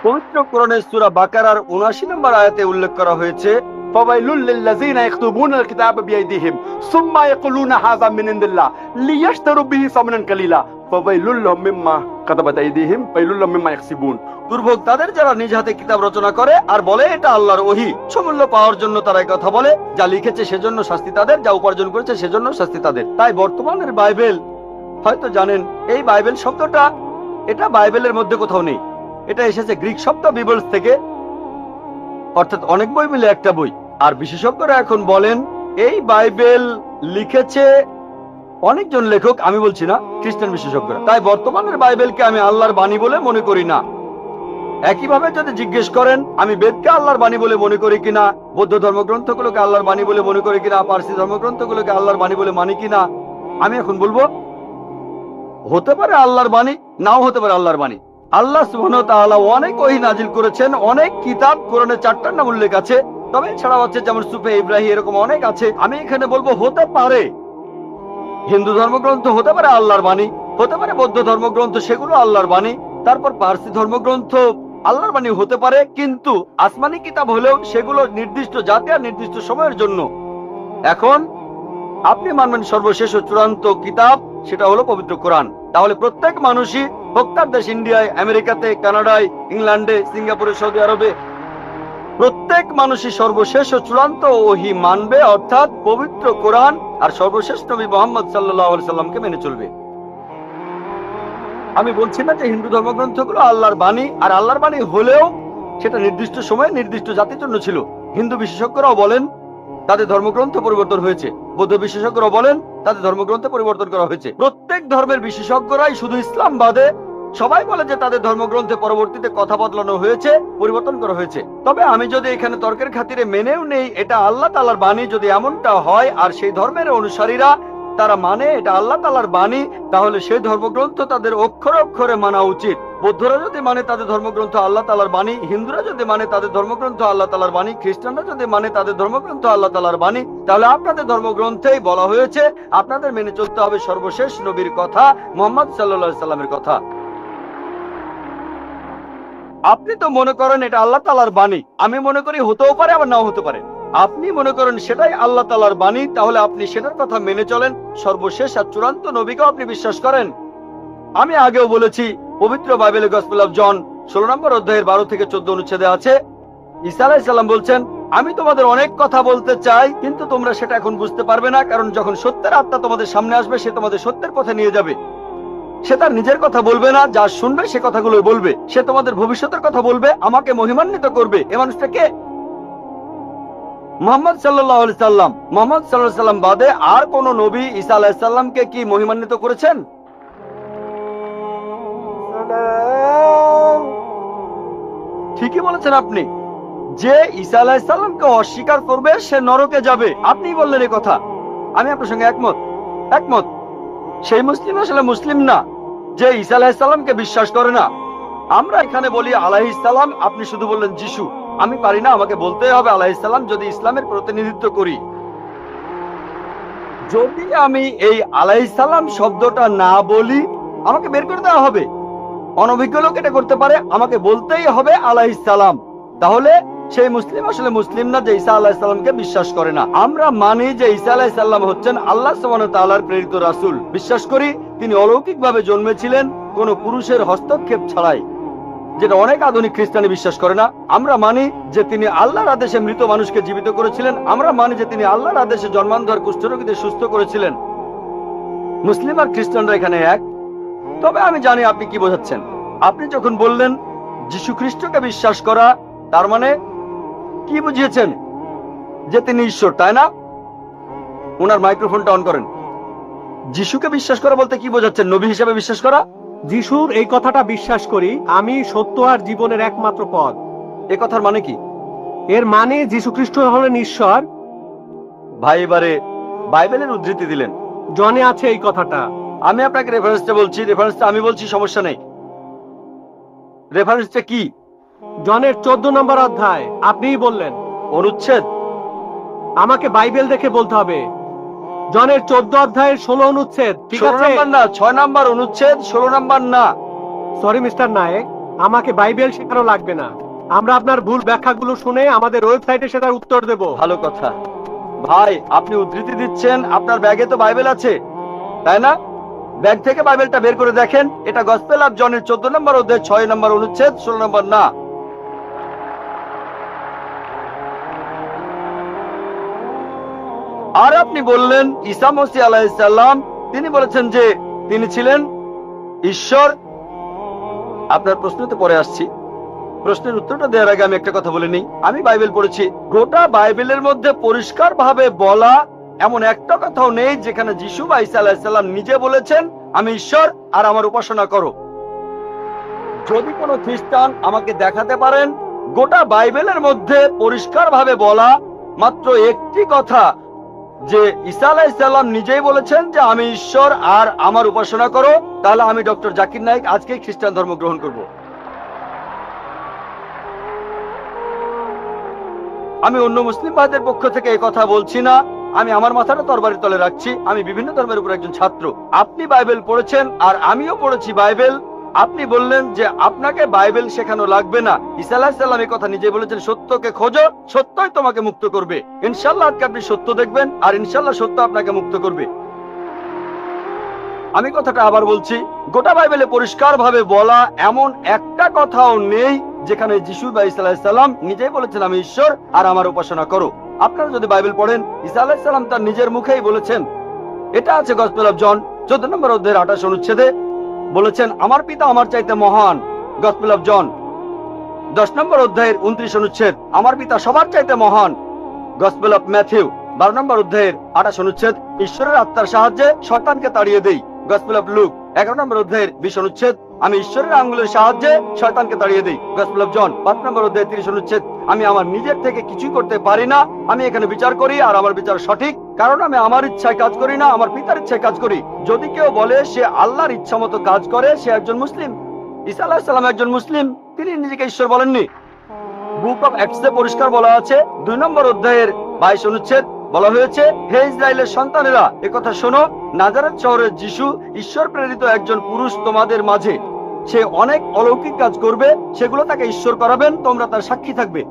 পবিত্র কোরআনের সূরা বাকারার 79 নম্বর আয়াতে উল্লেখ করা হয়েছে, فويل للذين يكتبون الكتاب بأيديهم ثم يقولون هذا من عند الله ليشتروا به ثمنا قليلا فويل لهم مما كتبت أيديهم ويل لهم مما يكسبون। দুর্ভোগ তাদের যারা নিজ হাতে কিতাব রচনা করে আর বলে এটা আল্লাহর ওহী। সমূল্য পাওয়ার জন্য তারা এই কথা বলে, যা লিখেছে সেজন্য শাস্তি তাদের, যা উপার্জন করেছে সেজন্য শাস্তি তাদের। তাই বর্তমানের বাইবেল, হয়তো জানেন এই বাইবেল শব্দটা, এটা বাইবেলের মধ্যে কোথাও নেই। এটা এসেছে গ্রিক শব্দ বিবলস থেকে, অর্থাৎ অনেক বই মিলে একটা বই। আর বিশেষজ্ঞরা এখন বলেন এই বাইবেল লিখেছে অনেকজন লেখক, আমি বলছি না, খ্রিস্টান বিশেষজ্ঞরা। তাই বর্তমানের বাইবেলকে আমি আল্লাহর বাণী বলে মনে করি না। একইভাবে যদি জিজ্ঞেস করেন আমি বেদকে আল্লাহর বাণী বলে মনে করি কিনা, বৌদ্ধ ধর্মগ্রন্থগুলোকে আল্লাহর বাণী বলে মনে করি কিনা, পারসি ধর্মগ্রন্থগুলোকে আল্লাহর বাণী বলে মানি কিনা, আমি এখন বলবো হতে পারে আল্লাহর বাণী, নাও হতে পারে আল্লাহর বাণী। আল্লাহ সুবহানাহু ওয়া তাআলা অনেক ওহী নাজিল করেছেন, অনেক কিতাব, কোরআনে 4টার নাম উল্লেখ আছে। তবে এছাড়াও আছে যেমন সুফে ইব্রাহিম, এরকম অনেক আছে। আমি এখানে বলবো হতে পারে হিন্দু ধর্মগ্রন্থ হতে পারে আল্লাহর বাণী, হতে পারে বৌদ্ধ ধর্মগ্রন্থ, সেগুলো আল্লাহর বাণী। তারপর পারসি ধর্মগ্রন্থ আল্লাহর বাণী হতে পারে, কিন্তু আসমানি কিতাব হলেও সেগুলো নির্দিষ্ট জাতি আর নির্দিষ্ট সময়ের জন্য। এখন আপনি মানবেন সর্বশেষ ও চূড়ান্ত কিতাব, সেটা হলো পবিত্র কোরআন। তাহলে প্রত্যেক মানুষই, হোক তার দেশ ইন্ডিয়ায়, আমেরিকাতে, কানাডায়, ইংল্যান্ডে, সিঙ্গাপুরে, সৌদি আরবে, প্রত্যেক মানুষই সর্বশেষ ও চূড়ান্ত ওহী মানবে, অর্থাৎ পবিত্র কোরআন আর সর্বশেষ নবী মুহাম্মদ সাল্লাল্লাহু আলাইহি সাল্লামকে মেনে চলবে। আমি বলছি না যে হিন্দু ধর্মগ্রন্থগুলো আল্লাহর বাণী, আর আল্লাহর বাণী হলেও সেটা নির্দিষ্ট সময়ে নির্দিষ্ট জাতির জন্য ছিল। হিন্দু বিশেষজ্ঞরাও বলেন তাদের ধর্মগ্রন্থ পরিবর্তন হয়েছে, বৌদ্ধ বিশেষজ্ঞরাও বলেন তাদের ধর্মগ্রন্থ পরিবর্তন করা হয়েছে। প্রত্যেক ধর্মের বিশেষজ্ঞরাই, শুধু ইসলাম বাদে সবাই বলে যে তাদের ধর্মগ্রন্থে পরবর্তীতে কথা বদলানো হয়েছে, পরিবর্তন করা হয়েছে। তবে আমি যদি এখানে তর্কের খাতিরে মেনেও নেই এটা আল্লাহ তাআলার বাণী, যদি এমনটা হয় আর সেই ধর্মের অনুসারীরা তারা মানে এটা আল্লাহ তাআলার বাণী, তাহলে সেই ধর্মগ্রন্থ তাদের অক্ষরে অক্ষরে মানা উচিত। বৌদ্ধরা যদি মানে তাদের ধর্মগ্রন্থ আল্লাহ তাআলার বাণী, হিন্দুরা যদি মানে তাদের ধর্মগ্রন্থ আল্লাহ তাআলার বাণী, খ্রিস্টানরা যদি মানে তাদের ধর্মগ্রন্থ আল্লাহ তাআলার বাণী, তাহলে আপনাদের ধর্মগ্রন্থেই বলা হয়েছে আপনাদের মেনে চলতে হবে সর্বশেষ নবীর কথা, মুহাম্মদ সাল্লাল্লাহু আলাইহি সাল্লামের কথা। আপনি তো মনে করেন এটা আল্লাহ তাআলার বাণী, আমি মনে করি হতেও পারে আবার নাও হতে পারে। আপনি মনে করেন সেটাই আল্লাহ তাআলার বাণী, তাহলে আপনি সেটার কথা মেনে চলেন। সর্বশেষ আর চূড়ান্ত নবীকেও আপনি বিশ্বাস করেন। আমি আগেও বলেছি, পবিত্র বাইবেলের গসপেল অফ জন 16 নম্বর অধ্যায়ের 12 থেকে 14 অনুচ্ছেদে আছে, ঈসা আলাইহিস সালাম বলছেন, আমি তোমাদের অনেক কথা বলতে চাই, কিন্তু তোমরা সেটা এখন বুঝতে পারবে না, কারণ যখন সত্যের আত্মা তোমাদের সামনে আসবে সে তোমাদের সত্যের পথে নিয়ে যাবে। সে তার নিজের কথা বলবে না, যা শুনবে সে কথাগুলোই বলবে। সে তোমাদের ভবিষ্যতের কথা বলবে, আমাকে মহিমান্বিত করবে। এ মানুষটা কে? মুহাম্মদ সাল্লাল্লাহু আলাইহি সাল্লাম। মুহাম্মদ সাল্লাল্লাহু আলাইহি সাল্লাম বাদে আর কোন নবী ঈসা আলাইহিস সালামকে কি মহিমান্বিত করেছেন? ঠিকই বলেছেন আপনি, যে ঈসা আলাইহিস সালামকে অস্বীকার করবে সে নরকে যাবে। আপনি বললেন এই কথা, আমি আপনার সঙ্গে একমত। সেই মুসলিম আসলে মুসলিম না যে ঈসা আলাইহিস সালামকে বিশ্বাস করে না। আমরা এখানে বলি আলাইহিস সালাম, আপনি শুধু বললেন যিশু। আমি পারি না, আমাকে বলতেই হবে আলাইহিস সালাম যদি ইসলামের প্রতিনিধিত্ব করি। যদি আমি এই আলাইহিস সালাম শব্দটা না বলি আমাকে বের করে দেওয়া হবে। অনভিজ্ঞ লোক এটা করতে পারে, আমাকে বলতেই হবে আলাইহিস সালাম। তাহলে সেই মুসলিম আসলে মুসলিম না যে ঈসা আলাইহিস সালামকে বিশ্বাস করে না। আমরা মানি যে ঈসা আলাইহিস সালাম হচ্ছেন আল্লাহ সুবহানাহু ওয়া তাআলার প্রেরিত রাসূল। বিশ্বাস করি তিনি অলৌকিকভাবে জন্মেছিলেন, কোনো পুরুষের হস্তক্ষেপ ছাড়াই। যেটা অনেক আধুনিক খ্রিস্টানি বিশ্বাস করে না। আমরা মানি যে তিনি আল্লাহর আদেশে মৃত মানুষকে জীবিত করেছিলেন। আমরা মানি যে তিনি আল্লাহর আদেশে জন্মান্ধর কুষ্ঠরোগীদের সুস্থ করেছিলেন। মুসলিম আর খ্রিস্টানরা এখানে এক। তবে আমি জানি আপনি কি বোঝাচ্ছেন। আপনি যখন বললেন যীশু খ্রিস্টকে বিশ্বাস করা, তার মানে কি বুঝিয়েছেন? যে তিনি ঈশ্বর, তাই না? ওনার মাইক্রোফোনটা অন করেন। যিশুকে বিশ্বাস করা বলতে কি বোঝাচ্ছেন? নবী হিসেবে বিশ্বাস করা? যিশুর এই কথাটা বিশ্বাস করি, আমি সত্য আর জীবনের একমাত্র পথ। এ কথার মানে কি? এর মানে যীশু খ্রিস্ট হলেন ঈশ্বর। ভাই এবারে বাইবেলের উদ্ধৃতি দিলেন। জনে আছে এই কথাটা। আমি আপনাকে রেফারেন্সটা বলছি, রেফারেন্সটা আমি বলছি, সমস্যা নেই। রেফারেন্সটা কি? জনের 14 নম্বর অধ্যায়। আপনিই বললেন। অনুচ্ছেদ? আমাকে বাইবেল দেখে বলতে হবে। জনের 14 অধ্যায়ের 16 অনুচ্ছেদ। ঠিক 16 আছে? নাম্বার না, 6 নাম্বার অনুচ্ছেদ, 16 নাম্বার না। সরি মিস্টার নায়েক, আমাকে বাইবেল শেখানো লাগবে না। আমরা আপনার ভুল ব্যাখ্যাগুলো শুনে আমাদের ওয়েবসাইটে সেটার উত্তর দেব। ভালো কথা। ভাই, আপনি উদ্ধৃতি দিচ্ছেন, আপনার ব্যাগে তো বাইবেল আছে, তাই না? ব্যাগ থেকে বাইবেলটা বের করে দেখেন। এটা গসপেল অফ জনের 14 নম্বর অধ্যায় 6 নম্বর অনুচ্ছেদ, 16 নম্বর না। আর আপনি বললেন ঈসা মসীহ আলাইহিস সালাম, তিনি বলেছেন যে তিনি ছিলেন ঈশ্বর। আপনার প্রশ্নতে পরে আসছি। প্রশ্নের উত্তরটা দেওয়ার আগে আমি একটা কথা বলে নিই। আমি বাইবেল পড়েছি। গোটা বাইবেলের মধ্যে পরিষ্কার ভাবে বলা এমন একটা কথাও নেই যেখানে যিশু বা ঈসা আলাইহিস সালাম নিজে বলেছেন আমি ঈশ্বর আর আমার উপাসনা করো। যদি কোনো খ্রিস্টান আমাকে দেখাতে পারেন গোটা বাইবেলের মধ্যে পরিষ্কার ভাবে বলা মাত্র একটি কথা যে ঈসা আলাইহিস সালাম নিজেই বলেছেন যে আমি ঈশ্বর আর আমার উপাসনা করো, তাহলে আমি ডক্টর জাকির নায়েক আজকেই খ্রিস্টান ধর্ম গ্রহণ করব। আমি অন্য মুসলিম ভাইদের পক্ষ থেকে এই কথা বলছি না। আমি আমার মাথাটা তরবারির তলে রাখছি। আমি বিভিন্ন ধর্মের উপর একজন ছাত্র। আপনি বাইবেল পড়েছেন আর আমিও পড়েছি বাইবেল। আপনি বললেন যে আপনাকে বাইবেল শেখানো লাগবে না। ঈসা আলাইহিস সালাম এই কথা নিজে বলেছেন, সত্যকে খোঁজো, সত্যই তোমাকে মুক্ত করবে। ইনশাআল্লাহ আজকে আপনি সত্য দেখবেন আর ইনশাআল্লাহ সত্য আপনাকে মুক্ত করবে। আমি কথাটা আবার বলছি, গোটা বাইবেলে পরিষ্কার ভাবে বলা এমন একটা কথাও নেই যেখানে যিশু বা ঈসা আলাইহিস সালাম নিজেই বলেছেন আমি ঈশ্বর আর আমার উপাসনা করো। আপনারা যদি বাইবেল পড়েন, ঈসা আলাইহিস সালাম তার নিজের মুখেই বলেছেন। এটা আছে গসপেল অফ জন 14 নম্বর অধ্যায়ের 28 অনুচ্ছেদে। বলেছেন আমার পিতা আমার চাইতে মহান। গসপেল অফ জন 10 নম্বর অধ্যায়ের 29 অনুচ্ছেদ। আমার পিতা সবার চাইতে মহান। গসপেল অফ ম্যাথিউ 12 নম্বর অধ্যায়ের 28 অনুচ্ছেদ। ঈশ্বরের আত্মার সাহায্যে শয়তানকে তাড়িয়ে দেই। গসপেল অফ লুক 11 নম্বর অধ্যায়ের 20 অনুচ্ছেদ। আমি ঈশ্বরের আঙ্গুলের সাহায্যে শয়তানকে তাড়িয়ে দেই। গসপেল অফ জন 5 নম্বর অধ্যায়ের 30 অনুচ্ছেদ। আমি আমার নিজের থেকে কিছুই করতে পারি না। আমি এখানে বিচার করি আর আমার বিচার সঠিক, কারণ আমি আমার ইচ্ছায় কাজ করি না, আমার পিতার ইচ্ছায় কাজ করি। যদি কেউ বলে সে আল্লাহর ইচ্ছা মতো কাজ করে, সে একজন মুসলিম। ঈসা আলাইহিস সালাম একজন মুসলিম, তিনি নিজেকে ঈশ্বর বলেননি। বুক অফ অ্যাক্টসে পরিষ্কার বলা আছে 2 নম্বর অধ্যায়ের 22 অনুচ্ছেদ। বলা হয়েছে হে ইসরায়েলের সন্তানেরা, একথা শোনো, নাজারেত শহরের যিশু ঈশ্বর প্রেরিত একজন পুরুষ তোমাদের মাঝে। সে অনেক অলৌকিক কাজ করবে, সেগুলো তাকে ঈশ্বর করাবেন, তোমরা তার সাক্ষী থাকবে।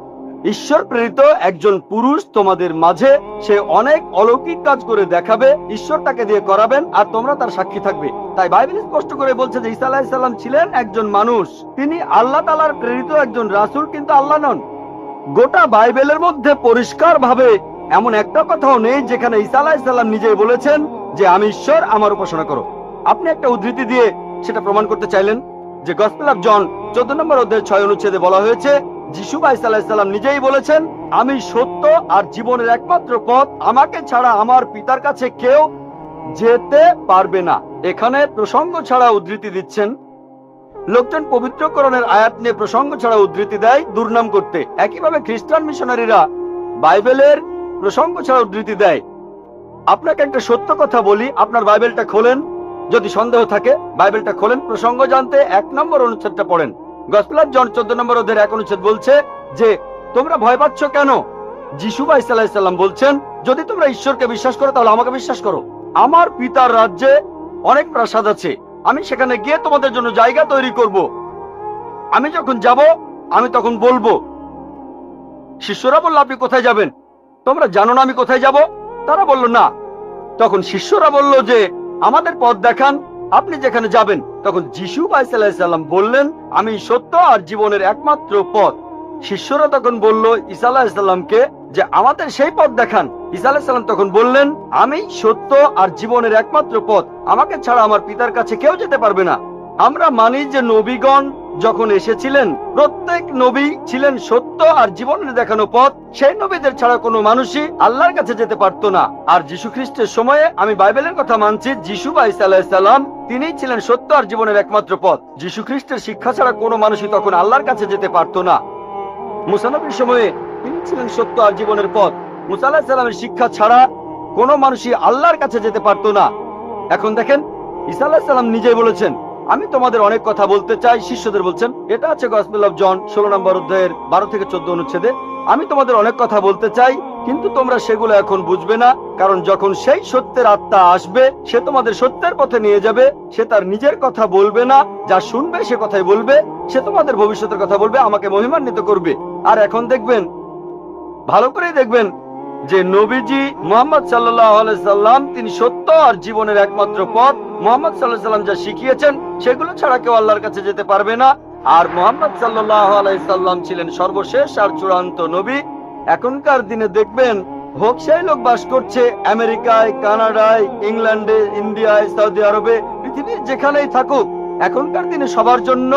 ঈশ্বর প্রেরিত একজন পুরুষ তোমাদের মাঝে, সে অনেক অলৌকিক কাজ করে দেখাবে, ঈশ্বর তাকে দিয়ে করাবেন আর তোমরা তার সাক্ষী থাকবে। তাই বাইবেল স্পষ্ট করে বলছে যে ঈসা আলাইহিস সালাম ছিলেন একজন মানুষ। তিনি আল্লাহ তাআলার প্রেরিত একজন রাসূল, কিন্তু আল্লাহ নন। গোটা বাইবেলের মধ্যে পরিষ্কার ভাবে এমন একটা কথাও নেই যেখানে ঈসা আলাইহিস সালাম নিজেই বলেছেন যে আমি ঈশ্বর, আমার উপাসনা করো। আপনি একটা উদ্ধৃতি দিয়ে সেটা প্রমাণ করতে চাইলেন যে গসপেল অফ জন 14 নম্বর অধ্যায়ের 6 অনুচ্ছেদে বলা হয়েছে যিশু বা ঈসা আলাইহিস সালাম নিজেই বলেছেন আমি সত্য আর জীবনের একমাত্র পথ, আমাকে ছাড়া আমার পিতার কাছে কেউ যেতে পারবে না। এখানে প্রসঙ্গ ছাড়া উদ্ধৃতি দিচ্ছেন। লোকজন পবিত্রকরণের আয়াত নিয়ে প্রসঙ্গ ছাড়া উদ্ধৃতি দেয় দুর্নাম করতে। একইভাবে খ্রিস্টান মিশনারিরা বাইবেলের প্রসঙ্গ ছাড়া উদ্ধৃতি দেয়। আপনাকে একটা সত্য কথা বলি, আপনার বাইবেলটা খোলেন, যদি সন্দেহ থাকে বাইবেলটা খোলেন, প্রসঙ্গ জানতে 1 নম্বর অনুচ্ছেদটা পড়েন। গসপেল অফ জন 14 নম্বর অধ্যায়ের 1 অনুচ্ছেদ বলছে যে তোমরা ভয় পাচ্ছ কেন? যিশু বা ঈসা আলাইহিস সালাম বলছেন যদি তোমরা ঈশ্বরকে বিশ্বাস করো তাহলে আমাকে বিশ্বাস করো। আমার পিতার রাজ্যে অনেক প্রাসাদ আছে, আমি সেখানে গিয়ে তোমাদের জন্য জায়গা তৈরি করব। আমি যখন যাব আমি তখন বলবো। শিষ্যরা বলল আপনি কোথায় যাবেন? তোমরা জানো না আমি কোথায় যাব? তারা বলল না। তখন শিষ্যরা বলল যে আমাদের পথ দেখান। আপনি যেখানে যাবেন। তখন যিশু আলাইহিসসালাম বললেন, আমি সত্য আর জীবনের একমাত্র পথ। শিষ্যরা তখন বলল ঈসা আলাইহিসসালামকে যে আমাদের সেই পথ দেখান। ঈসা আলাইহিসসালাম তখন বললেন, আমি সত্য আর জীবনের একমাত্র পথ, আমাকে ছাড়া আমার পিতার কাছে কেউ যেতে পারবে না। আমরা মানি যে নবীগণ যখন এসেছিলেন, প্রত্যেক নবী ছিলেন সত্য আর জীবনের দেখানো পথ। সেই নবীদের ছাড়া কোনো মানুষই আল্লাহর কাছে যেতে পারতো না। আর যীশু খ্রিস্টের সময়ে আমি বাইবেলের কথা মানছি, যিশু ঈসা আলাইহিস সালাম তিনিই ছিলেন সত্য আর জীবনের একমাত্র পথ। যীশু খ্রিস্টের শিক্ষা ছাড়া কোনো মানুষই তখন আল্লাহর কাছে যেতে পারতো না। মুসা নবীর সময়ে তিনি ছিলেন সত্য আর জীবনের পথ। মুসা আলাইহিস সালামের শিক্ষা ছাড়া কোনো মানুষই আল্লাহর কাছে যেতে পারতো না। এখন দেখেন, ঈসা আলাইহিস সালাম নিজেই বলেছেন, আমি তোমাদের অনেক কথা বলতে চাই। শিষ্যদের বলছেন, এটা আছে গসপেল অফ জন 16 নম্বর অধ্যায়ের 12 থেকে 14 অনুচ্ছেদে, আমি তোমাদের অনেক কথা বলতে চাই, কিন্তু তোমরা সেগুলো এখন বুঝবে না, কারণ যখন সেই সত্যের আত্মা আসবে সে তোমাদের সত্যের পথে নিয়ে যাবে। সে তার নিজের কথা বলবে না, যা শুনবে সে কথাই বলবে। সে তোমাদের ভবিষ্যতের কথা বলবে, আমাকে মহিমান্বিত করবে। আর এখন দেখবেন, ভালো করেই দেখবেন যে নবীজি মুহাম্মদ সাল্লাল্লাহু আলাইহি সাল্লাম তিনি সত্য আর জীবনের একমাত্র পথ। মুহাম্মদ সাল্লাল্লাহু আলাইহি সাল্লাম যা শিখিয়েছেন সেগুলো ছাড়া কেউ আল্লাহর কাছে যেতে পারবে না। আর মুহাম্মদ সাল্লাল্লাহু আলাইহি সাল্লাম ছিলেন সর্বশেষ আর চূড়ান্ত নবী। এখনকার দিনে দেখবেন, হোক সেই লোক বাস করছে আমেরিকায়, কানাডায়, ইংল্যান্ডে, ইন্ডিয়ায়, সৌদি আরবে, পৃথিবীর যেখানেই থাকুক, এখনকার দিনে সবার জন্য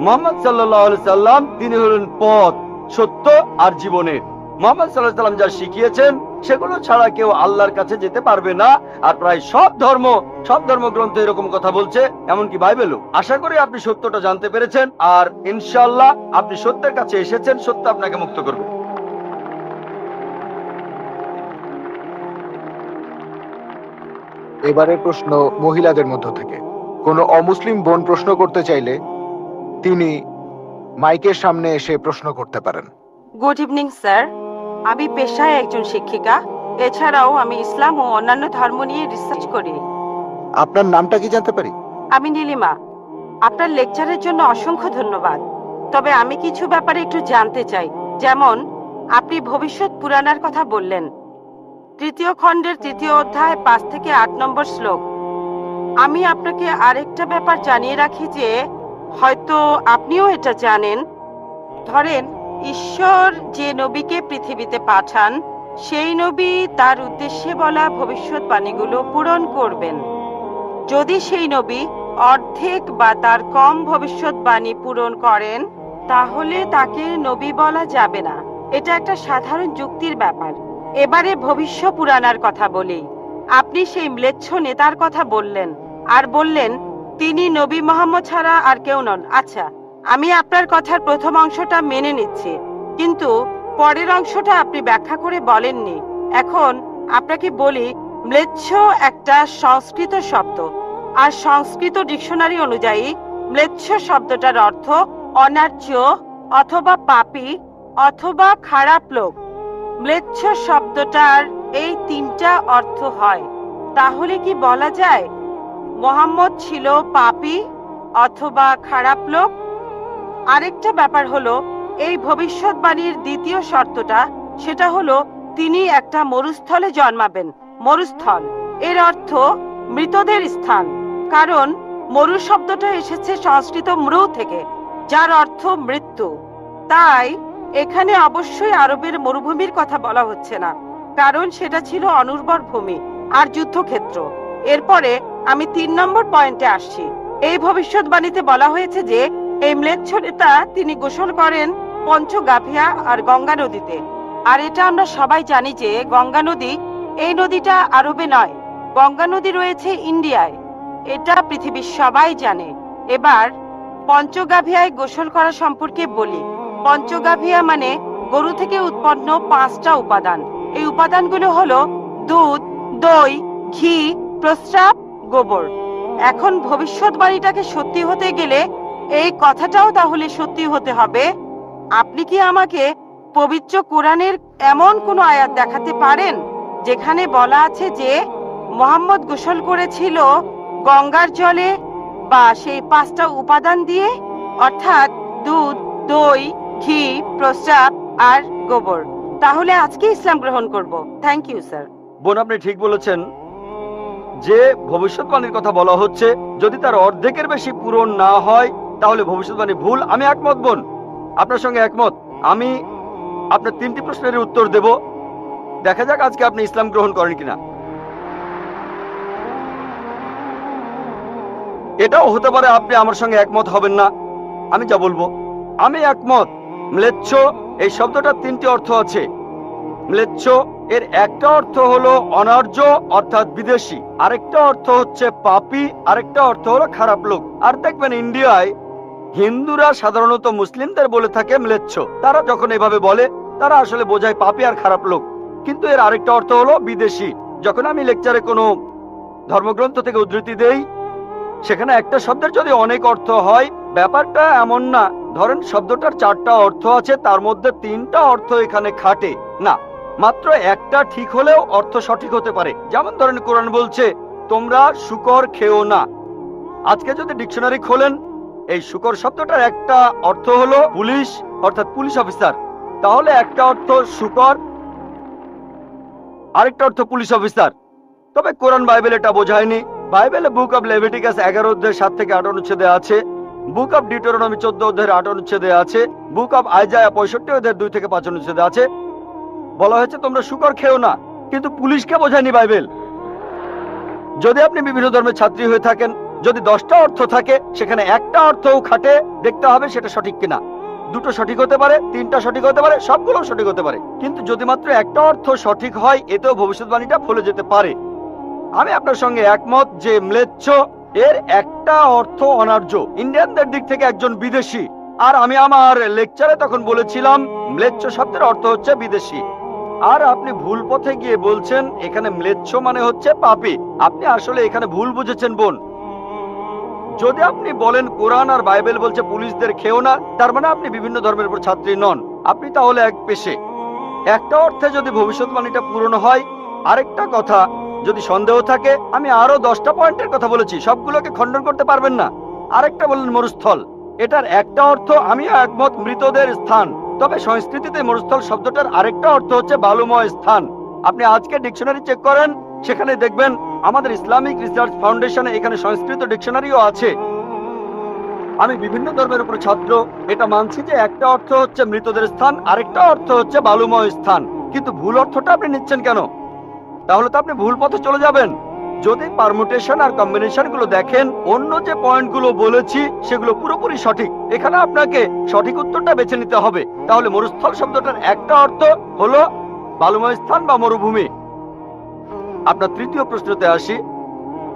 মুহাম্মদ সাল্লাল্লাহু আলাইহি সাল্লাম তিনি হলেন পথ, সত্য আর জীবনের। মুহাম্মদ সাল্লাল্লাহু আলাইহি সাল্লাম যা শিখিয়েছেন সেগুলো ছাড়া কেউ আল্লাহর কাছে যেতে পারবে না। আর প্রায় সব ধর্মগ্রন্থ এরকম কথা বলছে, এমনকি বাইবেলও। আশা করি আপনি সত্যটা জানতে পেরেছেন, আর ইনশাআল্লাহ আপনি সত্যের কাছে এসেছেন। সত্য আপনাকে মুক্ত করবে। এবারের প্রশ্ন মহিলাদের মধ্য থেকে। কোনো অমুসলিম বোন প্রশ্ন করতে চাইলে তিনি মাইকের সামনে এসে প্রশ্ন করতে পারেন। গুড ইভিনিং স্যার, আমি পেশায় একজন শিক্ষিকা। এছাড়াও আমি ইসলাম ও অন্যান্য ধর্ম নিয়ে রিসার্চ করি। আপনার নামটা কি জানতে পারি? আমি নীলিমা। আপনার লেকচারের জন্য অসংখ্য ধন্যবাদ। তবে আমি কিছু ব্যাপারে একটু জানতে চাই। যেমন, আপনি ভবিষ্যৎ পুরাণের কথা বললেন, 3য় খণ্ডের 3য় অধ্যায় 5 থেকে 8 নম্বর শ্লোক। আমি আপনাকে আরেকটা ব্যাপার জানিয়ে রাখি যে হয়তো আপনিও এটা জানেন। ধরেন, ঈশ্বর যে নবীকে পৃথিবীতে পাঠান, সেই নবী তার উদ্দেশ্যে বলা ভবিষ্যৎবাণীগুলো পূরণ করবেন। যদি সেই নবী অর্ধেক বা তার কম ভবিষ্যৎবাণী পূরণ করেন, তাহলে তাকে নবী বলা যাবে না। এটা একটা সাধারণ যুক্তির ব্যাপার। এবারে ভবিষ্য পুরাণার কথা বলি। আপনি সেই ম্লেচ্ছ নেতার কথা বললেন, আর বললেন তিনি নবী মুহাম্মদ ছাড়া আর কেউ নন। আচ্ছা, আমি আপনার কথার প্রথম অংশটা মেনে নিচ্ছি, কিন্তু পরের অংশটা আপনি ব্যাখ্যা করে বলেননি। এখন আপনাকে বলি, ম্লেচ্ছ একটা সংস্কৃত শব্দ, আর সংস্কৃত ডিকশনারি অনুযায়ী ম্লেচ্ছ শব্দটার অর্থ অনার্য অথবা পাপী অথবা খারাপ লোক। ম্লেচ্ছ শব্দটার এই 3টা অর্থ হয়। তাহলে কি বলা যায় মুহাম্মদ ছিল পাপী অথবা খারাপ লোক? আরেকটা ব্যাপার হলো, এই ভবিষ্যৎবাণীর দ্বিতীয় শর্তটা, সেটা হলো তিনি একটা মরুস্থলে জন্মাবেন। মরুস্থল এর অর্থ মৃতদের স্থান, কারণ মরু শব্দটা এসেছে সংস্কৃত মৃ থেকে, যার অর্থ মৃত্যু। তাই এখানে অবশ্যই আরবের মরুভূমির কথা বলা হচ্ছে না, কারণ সেটা ছিল অনুর্বর ভূমি আর যুদ্ধক্ষেত্র। এরপরে আমি 3 নম্বর পয়েন্টে আসছি। এই ভবিষ্যৎবাণীতে বলা হয়েছে যে এই ম্লেচ্ছ নেতা তিনি গোসল করেন পঞ্চগাভিয়া আর গঙ্গা নদীতে। আর এটা আমরা সবাই জানি যে গঙ্গা নদী, এই নদীটা আরবে নয়, গঙ্গা নদী রয়েছে ইন্ডিয়ায়। এটা পৃথিবীর সবাই জানে। এবার পঞ্চগাভিয়ায় গোসল করা সম্পর্কে বলি। পঞ্চগাভিয়া মানে গরু থেকে উৎপন্ন 5টা উপাদান। এই উপাদানগুলো হলো দুধ, দই, ঘি, প্রস্রাব, গোবর। এখন ভবিষ্যৎবাণীটাকে সত্যি হতে গেলে এই কথাটাও তাহলে সত্যি হতে হবে। আপনি কি আমাকে পবিত্র কোরআনের এমন কোন আয়াত দেখাতে পারেন যেখানে বলা আছে যে মুহাম্মদ গোসল করেছিল গঙ্গার জলে বা সেই 5টা উপাদান দিয়ে, অর্থাৎ দুধ, দই, ঘি, প্রস্রাব আর গোবর? তাহলে আজকে ইসলাম গ্রহণ করব। Thank you sir. বোন, আপনি ঠিক বলেছেন। যে ভবিষ্যৎবাণীর কথা বলা হচ্ছে যদি তার অর্ধেকের বেশি পূরণ না হয় তাহলে ভবিষ্যৎবাণী ভুল। আমি একমত বোন, আপনার সঙ্গে একমত। আমি আপনার 3টি প্রশ্নের উত্তর দেব, দেখা যাক আজকে আপনি ইসলাম গ্রহণ করেন কিনা। এটাও হতে পারে আপনি আমার সঙ্গে একমত হবেন না, আমি যা বলবো। আমি একমত। ম্লেচ্ছ এই শব্দটার 3টি অর্থ আছে। ম্লেচ্ছ এর একটা অর্থ হলো অনার্য অর্থাৎ বিদেশি, আরেকটা অর্থ হচ্ছে পাপী, আরেকটা অর্থ হলো খারাপ লোক। আর দেখবেন ইন্ডিয়ায় হিন্দুরা সাধারণত মুসলিমদের বলে থাকে ম্লেচ্ছ। তারা যখন এভাবে বলে তারা আসলে বোঝায় পাপী আর খারাপ লোক, কিন্তু এর আরেকটা অর্থ হলো বিদেশি। যখন আমি লেকচারে কোনো ধর্মগ্রন্থ থেকে উদ্ধৃতি দেই, সেখানে একটা শব্দের যদি অনেক অর্থ হয়, ব্যাপারটা এমন না ধরেন শব্দটার 4টা অর্থ আছে, তার মধ্যে 3টা অর্থ এখানে খাটে না, মাত্র একটা ঠিক হলেও অর্থ সঠিক হতে পারে। যেমন ধরেন কোরআন বলছে তোমরা শূকর খেও না। আজকে যদি ডিকশনারি খোলেন, এই শূকর শব্দটার একটা অর্থ হলো পুলিশ অর্থাৎ পুলিশ অফিসার, তাহলে একটা অর্থ শূকর, আরেকটা অর্থ পুলিশ অফিসার। তবে কোরআন বাইবেল এটা বোঝায়নি। বাইবেলে বুক অব লেভিটিকাস 11 অধ্যায় 7 থেকে 8 অনুচ্ছেদে আছে, বুক অব ডিউটেরোনমি 14 অধ্যায়ের 8 অনুচ্ছেদে আছে, বুক অব আইজায়া 65 অধ্যায়ের 2 থেকে 5 অনুচ্ছেদে আছে, বলা হয়েছে তোমরা শূকর খেও না, কিন্তু পুলিশকে বোঝায়নি বাইবেল। যদি আপনি বিভিন্ন ধর্মের ছাত্রী হয়ে থাকেন, যদি 10টা অর্থ থাকে সেখানে একটা অর্থও খাটে, দেখতে হবে সেটা সঠিক কিনা। 2টো সঠিক হতে পারে, 3টা সঠিক হতে পারে, সবগুলো সঠিক হতে পারে, কিন্তু যদি মাত্র একটা অর্থ সঠিক হয় এতেও ভবিষ্যৎবাণীটা ফলে যেতে পারে। আমি আপনার সঙ্গে একমত যে ম্লেচ্ছ এর একটা অর্থ অনার্য, ইন্ডিয়ানদের দিক থেকে একজন বিদেশি। আর আমি আমার লেকচারে তখন বলেছিলাম ম্লেচ্ছ শব্দের অর্থ হচ্ছে বিদেশি। আর আপনি ভুল পথে গিয়ে বলছেন এখানে ম্লেচ্ছ মানে হচ্ছে পাপী। আপনি আসলে এখানে ভুল বুঝেছেন বোন। যদি আপনি বলেন কোরআন আর বাইবেল বলছে পুলিশদের খেও না, তার মানে আপনি বিভিন্ন ধর্মের উপর ছাত্রী নন, আপনি তাহলে এক পেশে। একটা অর্থে যদি ভবিষ্যৎবাণীটা পূরণ হয়, আরেকটা কথা যদি সন্দেহ থাকে, আমি আরো 10টা পয়েন্টের কথা বলেছি, সবগুলোকে খণ্ডন করতে পারবেন না। আরেকটা বললেন মরুস্থল, এটার একটা অর্থ আমিও একমত, মৃতদের স্থান। তবে সংস্কৃতিতে মরুস্থল শব্দটার আরেকটা অর্থ হচ্ছে বালুময় স্থান। আপনি আজকে ডিকশনারি চেক করেন, সেখানে দেখবেন আমাদের ইসলামিক রিসার্চ ফাউন্ডেশনে এখানে সংস্কৃত ডিকশনারিও আছে। আমি বিভিন্ন ধর্মের উপর ছাত্র, এটা মানছি যে একটা অর্থ হচ্ছে মৃতদের স্থান, আরেকটা অর্থ হচ্ছে বালুময় স্থান, কিন্তু ভুল অর্থটা আপনি নিচ্ছেন কেন? তাহলে তো আপনি ভুল পথে চলে যাবেন। যদি পারমুটেশন আর কম্বিনেশন গুলো দেখেন, অন্য যে পয়েন্ট গুলো বলেছি সেগুলো পুরোপুরি সঠিক। এখানে আপনাকে সঠিক উত্তরটা বেছে নিতে হবে। তাহলে মরুস্থল শব্দটার একটা অর্থ হলো বালুময় স্থান বা মরুভূমি। আপনার 3য় প্রশ্নতে আসি,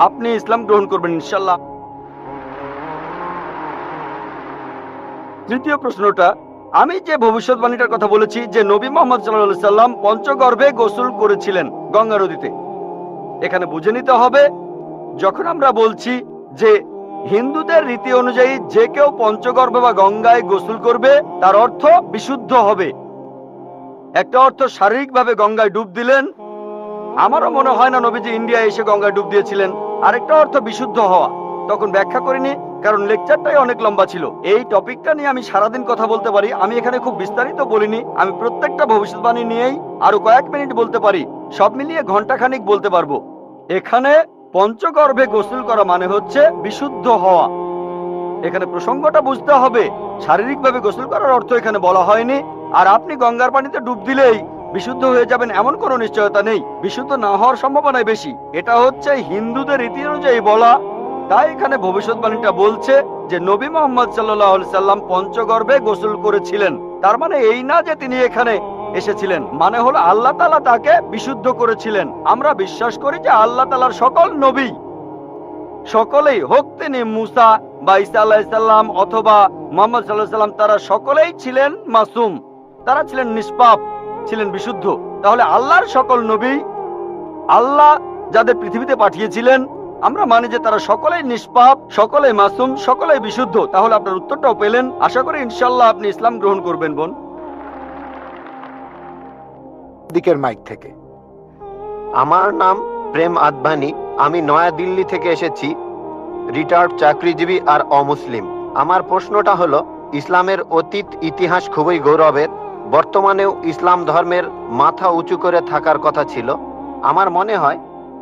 আপনি ইসলাম গ্রহণ করবেন ইনশাল্লাহ। 3য় প্রশ্নটা, আমি যে ভবিষ্যৎবাণীটার কথা বলেছি যে নবী মুহাম্মদ সাল্লাল্লাহু আলাইহি সাল্লাম পঞ্চগর্ভে গোসল করেছিলেন গঙ্গা নদীতে, এখানে বুঝে নিতে হবে যখন আমরা বলছি যে হিন্দুদের রীতি অনুযায়ী যে কেউ পঞ্চগর্ভে বা গঙ্গায় গোসল করবে তার অর্থ বিশুদ্ধ হবে। একটা অর্থ শারীরিকভাবে গঙ্গায় ডুব দিলেন, আমারও মনে হয় না নবীজি ইন্ডিয়ায় এসে গঙ্গায় ডুব দিয়েছিলেন। আরেকটা অর্থ বিশুদ্ধ হওয়া, তখন ব্যাখ্যা করিনি কারণ লেকচারটাই অনেক লম্বা ছিল। এই টপিকটা নিয়ে আমি সারাদিন কথা বলতে পারি, আমি এখানে খুব বিস্তারিত বলিনি। আমি প্রত্যেকটা ভবিষ্যৎবাণী নিয়েই আরো কয়েক মিনিট বলতে পারি, সব মিলিয়ে ঘন্টাখানিক বলতে পারবো। এখানে পঞ্চগর্ভে গোসল করা মানে হচ্ছে বিশুদ্ধ হওয়া। এখানে প্রসঙ্গটা বুঝতে হবে, শারীরিকভাবে গোসল করার অর্থ এখানে বলা হয়নি। আর আপনি গঙ্গার পানিতে ডুব দিলেই বিশুদ্ধ হয়ে যাবেন এমন কোনো নিশ্চয়তা নেই, বিশুদ্ধ না হওয়ার সম্ভাবনাই বেশি। এটা হচ্ছে হিন্দুদের রীতি অনুযায়ী বলা। তাই এখানে ভবিষ্যৎবাণীটা বলছে যে নবী মুহাম্মদ সাল্লাল্লাহু আলাইহি সাল্লাম পঞ্চগর্ভে গোসল করেছিলেন। তার মানে এই না যে তিনি এখানে এসেছিলেন, মানে হলো আল্লাহ তাআলা তাকে বিশুদ্ধ করেছিলেন। আমরা বিশ্বাস করি যে আল্লাহ তাআলার সকল নবী, সকলেই হোক তিনি মুসা বা ঈসা আলাইহিস সালাম অথবা মুহাম্মদ সাল্লাল্লাহু আলাইহি সাল্লাম, তারা সকলেই ছিলেন মাসুম, তারা ছিলেন নিষ্পাপ, ছিলেন বিশুদ্ধ। তাহলে আল্লাহর সকল নবী, আল্লাহ যাদের পৃথিবীতে পাঠিয়েছিলেন, আমরা মানি যে তারা সকলেই নিষ্পাপ, সকলেই মাসুম, সকলেই বিশুদ্ধ। তাহলে আপনার উত্তরটাও পেলেন। আশা করি ইনশাআল্লাহ আপনি ইসলাম গ্রহণ করবেন বোন। দিকের মাইক থেকে। আমার নাম প্রেম আদবানি, আমি নয়াদিল্লি থেকে এসেছি, রিটায়ার্ড চাকরিজীবী আর অমুসলিম। আমার প্রশ্নটা হলো, ইসলামের অতীত ইতিহাস খুবই গৌরবের, বর্তমানেও ইসলাম ধর্মের মাথা উঁচু করে থাকার কথা ছিল। আমার মনে হয়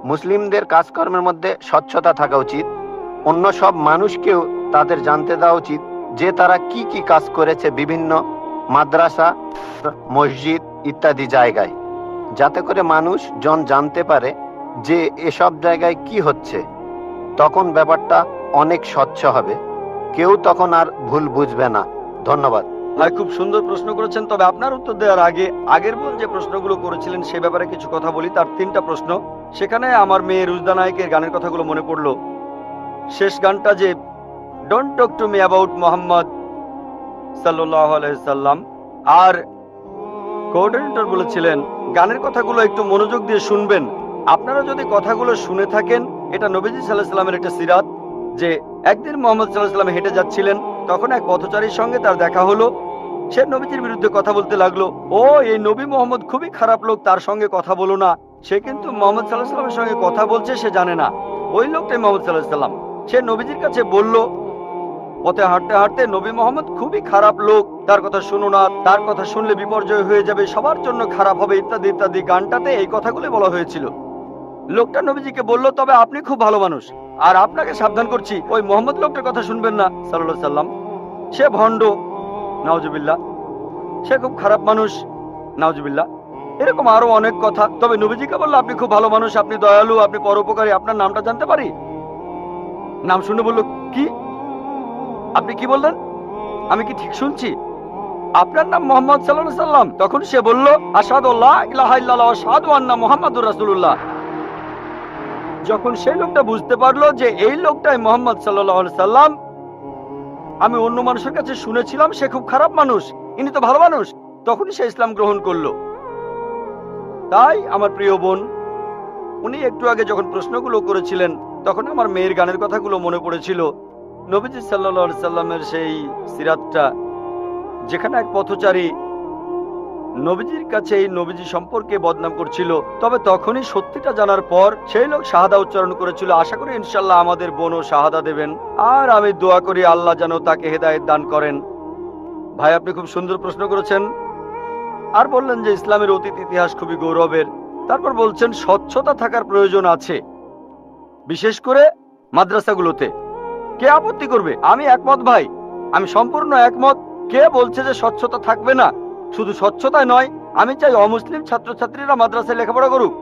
মুসলিমদের কাজকর্মের মধ্যে স্বচ্ছতা থাকা উচিত। অন্য সব মানুষকেও তাদের জানতে দেওয়া উচিত যে তারা কি কি কাজ করেছে বিভিন্ন মাদ্রাসা, মসজিদ ইত্যাদি জায়গায়, যাতে করে মানুষজন জানতে পারে যে এসব জায়গায় কি হচ্ছে। তখন ব্যাপারটা অনেক স্বচ্ছ হবে, কেউ তখন আর ভুল বুঝবে না। ধন্যবাদ। ভাই খুব সুন্দর প্রশ্ন করেছেন, তবে আপনার উত্তর দেওয়ার আগে আগের বোন যে প্রশ্নগুলো করেছিলেন সে ব্যাপারে কিছু কথা বলি। তার 3টা প্রশ্ন, সেখানে আমার মেয়ে রুজদা নায়কের গানের কথাগুলো মনে পড়লো। শেষ গানটা যে don't talk to me about Mohammad সাল্লাল্লাহু আলাইহি সাল্লাম, আর কোঅর্ডিনেটর বলেছিলেন গানের কথাগুলো একটু মনোযোগ দিয়ে শুনবেন। আপনারা যদি কথাগুলো শুনে থাকেন, এটা নবীজি সাল্লাল্লাহু আলাইহি সাল্লামের একটা সিরাত যে একদিন মোহাম্মদ সাল্লাল্লাহু আলাইহি সাল্লাম হেঁটে যাচ্ছিলেন, তখন এক পথচারীর সঙ্গে তার দেখা হলো। সে নবীজির বিরুদ্ধে কথা বলতে লাগলো, ও এই নবী মোহাম্মদ খুবই খারাপ লোক, তার সঙ্গে কথা বলো না। সে কিন্তু মোহাম্মদ সাল্লাল্লাহু আলাইহি সাল্লামের সঙ্গে কথা বলছে, সে জানে না ওই লোকটাই মোহাম্মদ সাল্লাল্লাহু আলাইহি সাল্লাম। সে নবীজির কাছে বলল, পথে হাঁটতে হাঁটতে নবী মোহাম্মদ খুবই খারাপ লোক, তার কথা শুনো না, তার কথা শুনলে বিপর্যয় হয়ে যাবে, সবার জন্য খারাপ হবে, ইত্যাদি ইত্যাদি। গানটাতে এই কথাগুলো বলা হয়েছিল। লোকটা নবীজিকে বলল, তবে আপনি খুব ভালো মানুষ, আর আপনাকে সাবধান করছি ওই মোহাম্মদ লোকটার কথা শুনবেন না সাল্লাল্লাহু আলাইহি সাল্লাম, সে ভণ্ড, নাউজুবিল্লাহ, সে খুব খারাপ মানুষ, নাউজুবিল্লাহ। এরকম আরো অনেক কথা। তবে নবীজিকে বলল, আপনি খুব ভালো মানুষ, আপনি দয়ালু, আপনি পরোপকারী, আপনার নামটা জানতে পারি? নাম শুনে বলল, কি? আপনি কি বললেন? আমি কি ঠিক শুনছি? আপনার নাম মোহাম্মদ সাল্লাল্লাহু আলাইহি সাল্লাম? তখন সে বলল, আশহাদু লা ইলাহা ইল্লাল্লাহ ওয়া আশহাদু আন্না মুহাম্মাদুর রাসূলুল্লাহ। যখন সেই লোকটা বুঝতে পারলো যে এই লোকটাই মোহাম্মদ সাল্লাল্লাহু আলাইহি সাল্লাম, আমি অন্য মানুষের কাছে শুনেছিলাম সে খুব খারাপ মানুষ, ইনি তো ভালো মানুষ, তখনই সে ইসলাম গ্রহণ করলো। তাই আমার প্রিয় বোন, উনি একটু আগে যখন প্রশ্নগুলো করেছিলেন তখন আমার মেয়ের গানের কথাগুলো মনে পড়েছিল। নবীজি সাল্লাল্লাহু আলাইহি সাল্লামের সেই সিরাতটা, যেখানে এক পথচারী নবীজির কাছে এই নবীজি সম্পর্কে বদনাম করছিল, তবে তখনই সত্যিটা জানার পর সেই লোক শাহাদা উচ্চারণ করেছিল। আশা করি ইনশাল্লাহ আমাদের বোনও শাহাদা দেবেন, আর আমি দোয়া করি আল্লাহ যেন তাকে হেদায়েত দান করেন। ভাই আপনি খুব সুন্দর প্রশ্ন করেছেন, আর বললেন যে ইসলামের অতীত ইতিহাস খুবই গৌরবের। তারপর বলছেন স্বচ্ছতা থাকার প্রয়োজন আছে, বিশেষ করে মাদ্রাসাগুলোতে। কে আপত্তি করবে? আমি একমত ভাই, আমি সম্পূর্ণ একমত। কে বলছে যে স্বচ্ছতা থাকবে না? শুধু স্বচ্ছতাই নয়, আমি চাই অমুসলিম ছাত্রছাত্রীরা মাদ্রাসায় লেখাপড়া করুক।